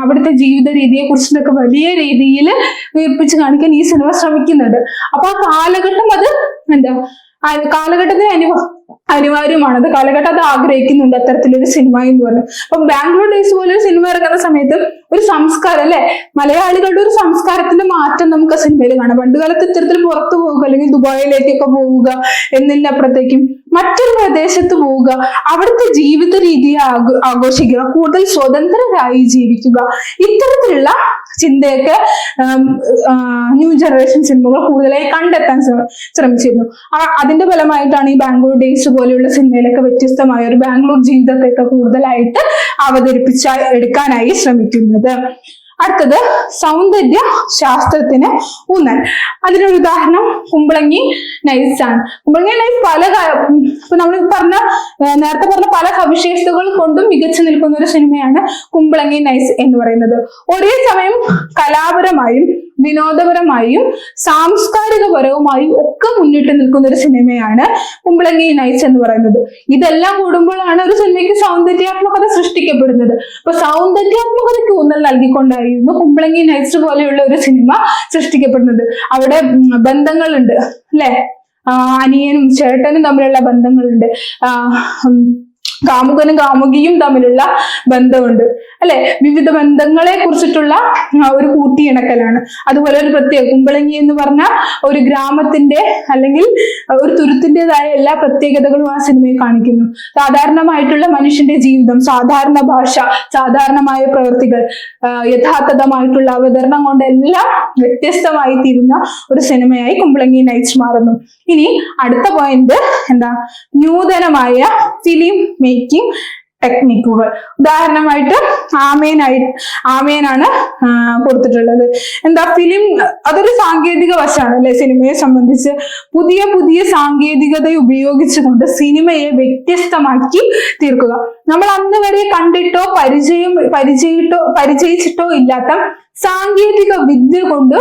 അവിടുത്തെ ജീവിത രീതിയെ കുറിച്ചിട്ടൊക്കെ വലിയ രീതിയിൽ വീർപ്പിച്ച് കാണിക്കാൻ ഈ സിനിമ ശ്രമിക്കുന്നുണ്ട്. അപ്പൊ ആ കാലഘട്ടം അത് കാലഘട്ടത്തിന് അനിവാര്യമാണ്. അത് കാലഘട്ടം അത് ആഗ്രഹിക്കുന്നുണ്ട് അത്തരത്തിലൊരു സിനിമ എന്ന് പറയുന്നത്. അപ്പൊ ബാംഗ്ലൂർ ഡേയ്സ് പോലെ ഒരു സിനിമ ഇറങ്ങുന്ന സമയത്ത് ഒരു സംസ്കാരം, അല്ലെ, മലയാളികളുടെ ഒരു സംസ്കാരത്തിന്റെ മാറ്റം നമുക്ക് ആ സിനിമയിൽ കാണാം. പണ്ടുകാലത്ത് ഇത്തരത്തിൽ പുറത്തു പോവുക അല്ലെങ്കിൽ ദുബായിലേക്കൊക്കെ പോവുക എന്നതിനപ്പുറത്തേക്കും മറ്റൊരു പ്രദേശത്ത് പോവുക, അവിടുത്തെ ജീവിത രീതിയെ ആഘോഷിക്കുക, കൂടുതൽ സ്വതന്ത്രരായി ജീവിക്കുക, ഇത്തരത്തിലുള്ള ചിന്തയൊക്കെ ന്യൂ ജനറേഷൻ സിനിമകൾ കൂടുതലായി കണ്ടെത്താൻ ശ്രമിച്ചിരുന്നു. അതിന്റെ ഫലമായിട്ടാണ് ഈ ബാംഗ്ലൂർ ഡേയ്സ് പോലെയുള്ള സിനിമയിലൊക്കെ വ്യത്യസ്തമായ ഒരു ബാംഗ്ലൂർ ജീവിതത്തെയൊക്കെ കൂടുതലായിട്ട് എടുക്കാനായി ശ്രമിക്കുന്നത്. അടുത്തത്, സൗന്ദര്യ ശാസ്ത്രത്തിന് ഊന്നൽ. അതിനൊരു ഉദാഹരണം കുമ്പളങ്ങി നൈറ്റ്സ് ആണ്. കുമ്പളങ്ങി നൈറ്റ്സ് ഇപ്പൊ നമ്മൾ നേരത്തെ പറഞ്ഞ പല സവിശേഷതകൾ കൊണ്ടും മികച്ചു നിൽക്കുന്ന ഒരു സിനിമയാണ് കുമ്പളങ്ങി നൈറ്റ്സ് എന്ന് പറയുന്നത്. ഒരേ സമയം കലാപരമായും വിനോദപരമായും സാംസ്കാരികപരവുമായും ഒക്കെ മുന്നിട്ട് നിൽക്കുന്ന ഒരു സിനിമയാണ് കുമ്പളങ്ങി നൈറ്റ്സ് എന്ന് പറയുന്നത്. ഇതെല്ലാം കൂടുമ്പോഴാണ് ഒരു സിനിമയ്ക്ക് സൗന്ദര്യാത്മകത സൃഷ്ടിക്കപ്പെടുന്നത്. അപ്പൊ സൗന്ദര്യാത്മകതയ്ക്ക് ഊന്നൽ നൽകിക്കൊണ്ടായിരുന്നു കുമ്പളങ്ങി നൈറ്റ്സ് പോലെയുള്ള ഒരു സിനിമ സൃഷ്ടിക്കപ്പെടുന്നത്. അവിടെ ബന്ധങ്ങളുണ്ട്, അല്ലെ, അനിയനും ചേട്ടനും തമ്മിലുള്ള ബന്ധങ്ങളുണ്ട്, കാമുകനും കാമുകിയും തമ്മിലുള്ള ബന്ധമുണ്ട്, അല്ലെ, വിവിധ ബന്ധങ്ങളെ കുറിച്ചിട്ടുള്ള ഒരു കൂട്ടിയിണക്കലാണ്. അതുപോലെ ഒരു പ്രത്യേക കുമ്പളങ്ങി എന്ന് പറഞ്ഞ ഒരു ഗ്രാമത്തിന്റെ അല്ലെങ്കിൽ ഒരു തുരുത്തിൻ്റെതായ എല്ലാ പ്രത്യേകതകളും ആ സിനിമയിൽ കാണിക്കുന്നു. സാധാരണമായിട്ടുള്ള മനുഷ്യന്റെ ജീവിതം, സാധാരണ ഭാഷ, സാധാരണമായ പ്രവൃത്തികൾ, യഥാർത്ഥമായിട്ടുള്ള അവതരണം കൊണ്ടെല്ലാം വ്യത്യസ്തമായി തീരുന്ന ഒരു സിനിമയായി കുമ്പളങ്ങി നൈറ്റ്സ് മാറുന്നു. ഇനി അടുത്ത പോയിന്റ് എന്താ, നൂതനമായ ഫിലിം മേക്കിംഗ് ടെക്നിക്കുകൾ. ഉദാഹരണമായിട്ട് ആമേനാണ് കൊടുത്തിട്ടുള്ളത്. എന്താ, ഫിലിം അതൊരു സാങ്കേതിക വശമാണ്, അല്ലെ, സിനിമയെ സംബന്ധിച്ച് പുതിയ പുതിയ സാങ്കേതികത ഉപയോഗിച്ചുകൊണ്ട് സിനിമയെ വ്യത്യസ്തമാക്കി തീർക്കുക. നമ്മൾ അന്ന് വരെ കണ്ടിട്ടോ പരിചയിച്ചിട്ടോ ഇല്ലാത്ത സാങ്കേതിക വിദ്യ കൊണ്ട്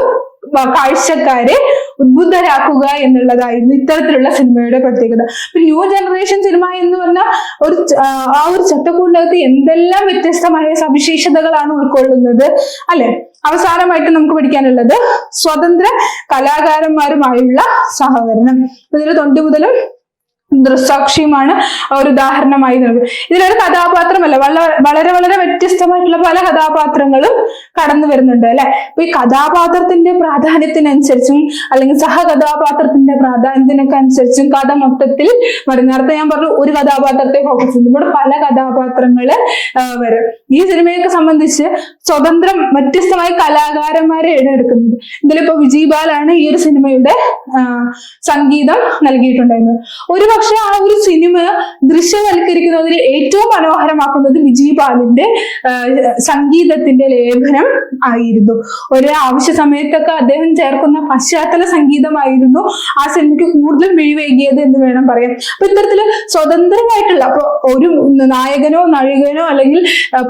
കാഴ്ചക്കാരെ ഉദ്ബുദ്ധരാക്കുക എന്നുള്ളതായിരുന്നു ഇത്തരത്തിലുള്ള സിനിമയുടെ പ്രത്യേകത. ന്യൂ ജനറേഷൻ സിനിമ എന്ന് പറഞ്ഞാൽ ആ ഒരു ചട്ടക്കൂടിനകത്ത് എന്തെല്ലാം വ്യത്യസ്തമായ സവിശേഷതകളാണ് ഉൾക്കൊള്ളുന്നത്, അല്ലെ. അവസാനമായിട്ട് നമുക്ക് പഠിക്കാനുള്ളത് സ്വതന്ത്ര കലാകാരന്മാരുമായുള്ള സഹകരണം. ഇതിൽ തൊണ്ടു മുതലും ദൃക്സാക്ഷിയുമാണ് ഒരു ഉദാഹരണമായി നൽകുന്നത്. ഇതിലൊരു കഥാപാത്രമല്ല, വളരെ വളരെ വ്യത്യസ്തമായിട്ടുള്ള പല കഥാപാത്രങ്ങളും കടന്നു വരുന്നുണ്ട്, അല്ലെ. അപ്പൊ ഈ കഥാപാത്രത്തിന്റെ പ്രാധാന്യത്തിനനുസരിച്ചും അല്ലെങ്കിൽ സഹകഥാപാത്രത്തിന്റെ പ്രാധാന്യത്തിനൊക്കെ അനുസരിച്ചും കഥ മൊത്തത്തിൽ നേരത്തെ ഞാൻ പറഞ്ഞു ഒരു കഥാപാത്രത്തെ ഫോക്കസ് ചെയ്യുന്നു, ഇവിടെ പല കഥാപാത്രങ്ങള് വരും. ഈ സിനിമയൊക്കെ സംബന്ധിച്ച് സ്വതന്ത്രം വ്യത്യസ്തമായ കലാകാരന്മാരെയാണ് എടുക്കുന്നത്. ഇതിലിപ്പോ വിജയ് ബാലാണ് ഈ ഒരു സിനിമയുടെ സംഗീതം നൽകിയിട്ടുണ്ടായിരുന്നത്. ഒരുപക്ഷെ ആ ഒരു സിനിമ ദൃശ്യവൽക്കരിക്കുന്നതിൽ ഏറ്റവും മനോഹരമാക്കുന്നത് വിജയ് ബാലിന്റെ സംഗീതത്തിന്റെ ലേഖനം ആയിരുന്നു. ഒരു ആവശ്യ സമയത്തൊക്കെ അദ്ദേഹം ചേർക്കുന്ന പശ്ചാത്തല സംഗീതമായിരുന്നു ആ സിനിമയ്ക്ക് കൂടുതൽ മിഴിവേകിയത് എന്ന് വേണം പറയാൻ. അപ്പൊ ഇത്തരത്തില് സ്വതന്ത്രമായിട്ടുള്ള, അപ്പൊ ഒരു നായകനോ നായികനോ അല്ലെങ്കിൽ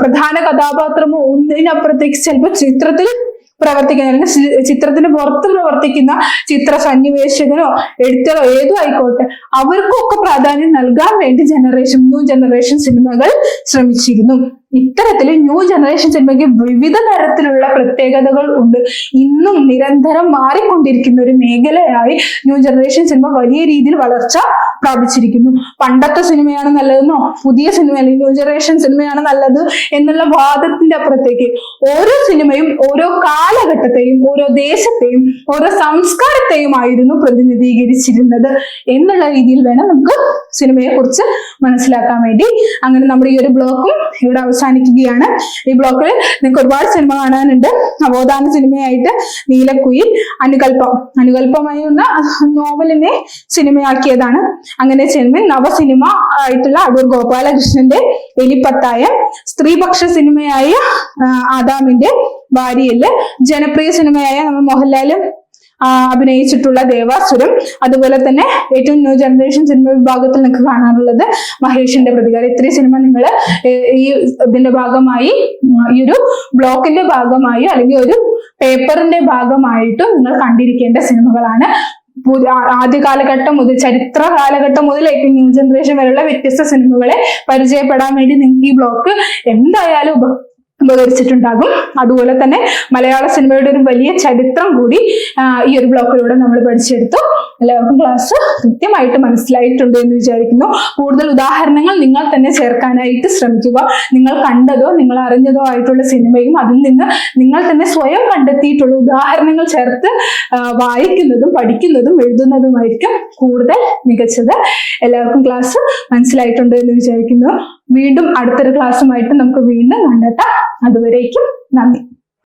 പ്രധാന കഥാപാത്രമോ ഒന്നിനപ്പുറത്തേക്ക് ചിലപ്പോൾ ചിത്രത്തിൽ പ്രവർത്തിക്കുന്ന അല്ലെങ്കിൽ ചിത്രത്തിന് പുറത്ത് പ്രവർത്തിക്കുന്ന ചിത്ര സന്നിവേശകനോ എഡിറ്ററോ ഏതോ ആയിക്കോട്ടെ, അവർക്കൊക്കെ പ്രാധാന്യം നൽകാൻ വേണ്ടി ന്യൂ ജനറേഷൻ സിനിമകൾ ശ്രമിച്ചിരുന്നു. ഇത്തരത്തിൽ ന്യൂ ജനറേഷൻ സിനിമയ്ക്ക് വിവിധ തരത്തിലുള്ള പ്രത്യേകതകൾ ഉണ്ട്. ഇന്നും നിരന്തരം മാറിക്കൊണ്ടിരിക്കുന്ന ഒരു മേഖലയായി ന്യൂ ജനറേഷൻ സിനിമ വലിയ രീതിയിൽ വളർച്ച പ്രാപിച്ചിരിക്കുന്നു. പണ്ടത്തെ സിനിമയാണ് നല്ലതെന്നോ പുതിയ സിനിമ അല്ലെങ്കിൽ ന്യൂ ജനറേഷൻ സിനിമയാണ് നല്ലത് എന്നുള്ള വാദത്തിന്റെ അപ്പുറത്തേക്ക് ഓരോ സിനിമയും ഓരോ കാലഘട്ടത്തെയും ഓരോ ദേശത്തെയും ഓരോ സംസ്കാരത്തെയുമായിരുന്നു പ്രതിനിധീകരിച്ചിരുന്നത് എന്നുള്ള രീതിയിൽ വേണം നമുക്ക് സിനിമയെ കുറിച്ച് മനസ്സിലാക്കാൻ വേണ്ടി. അങ്ങനെ നമ്മുടെ ഈ ഒരു ബ്ലോക്കും ഇവിടെ അവസാനിക്കുകയാണ്. ഈ ബ്ലോക്കിൽ നിങ്ങൾക്ക് ഒരുപാട് സിനിമ കാണാനുണ്ട്. നവോത്ഥാന സിനിമയായിട്ട് നീലക്കുയിൽ, അനുകൽപ്പമായി എന്ന നോവലിനെ സിനിമയാക്കിയതാണ്. അങ്ങനെ നവസിനിമ ആയിട്ടുള്ള അടൂർ ഗോപാലകൃഷ്ണന്റെ എലിപ്പത്തായം, സ്ത്രീപക്ഷ സിനിമയായ ആദാമിന്റെ ഭാര്യയില്, ജനപ്രിയ സിനിമയായ നമ്മൾ മോഹൻലാലും അഭിനയിച്ചിട്ടുള്ള ദേവാസുരം, അതുപോലെ തന്നെ ഏറ്റവും ന്യൂ ജനറേഷൻ സിനിമ വിഭാഗത്തിൽ നിങ്ങൾക്ക് കാണാനുള്ളത് മഹേഷിന്റെ പ്രതികാരം. ഇത്രയും സിനിമ നിങ്ങൾ ഈ ഇതിന്റെ ഭാഗമായി ഈ ഒരു ബ്ലോക്കിന്റെ ഭാഗമായി അല്ലെങ്കിൽ ഒരു പേപ്പറിന്റെ ഭാഗമായിട്ടും നിങ്ങൾ കണ്ടിരിക്കേണ്ട സിനിമകളാണ്. ആദ്യ കാലഘട്ടം മുതൽ ചരിത്ര കാലഘട്ടം മുതൽ ഏറ്റവും ന്യൂ ജനറേഷൻ വരെയുള്ള വ്യത്യസ്ത സിനിമകളെ പരിചയപ്പെടാൻ വേണ്ടി നിങ്ങൾക്ക് ഈ ബ്ലോക്ക് എന്തായാലും ഉപകരിച്ചിട്ടുണ്ടാകും. അതുപോലെ തന്നെ മലയാള സിനിമയുടെ ഒരു വലിയ ചരിത്രം കൂടി ഈ ഒരു ബ്ലോക്കിലൂടെ നമ്മൾ പഠിച്ചെടുത്തു. എല്ലാവർക്കും ക്ലാസ് കൃത്യമായിട്ട് മനസ്സിലായിട്ടുണ്ട് എന്ന് വിചാരിക്കുന്നു. കൂടുതൽ ഉദാഹരണങ്ങൾ നിങ്ങൾ തന്നെ ചേർക്കാനായിട്ട് ശ്രമിക്കുക. നിങ്ങൾ കണ്ടതോ നിങ്ങൾ അറിഞ്ഞതോ ആയിട്ടുള്ള സിനിമയും അതിൽ നിന്ന് നിങ്ങൾ തന്നെ സ്വയം കണ്ടെത്തിയിട്ടുള്ള ഉദാഹരണങ്ങൾ ചേർത്ത് വായിക്കുന്നതും പഠിക്കുന്നതും എഴുതുന്നതുമായിരിക്കും കൂടുതൽ മികച്ചത്. എല്ലാവർക്കും ക്ലാസ് മനസ്സിലായിട്ടുണ്ട് എന്ന് വിചാരിക്കുന്നു. വീണ്ടും അടുത്തൊരു ക്ലാസ്സുമായിട്ട് നമുക്ക് വീണ്ടും കണ്ടെത്താം. അതുവരേക്കും നന്ദി.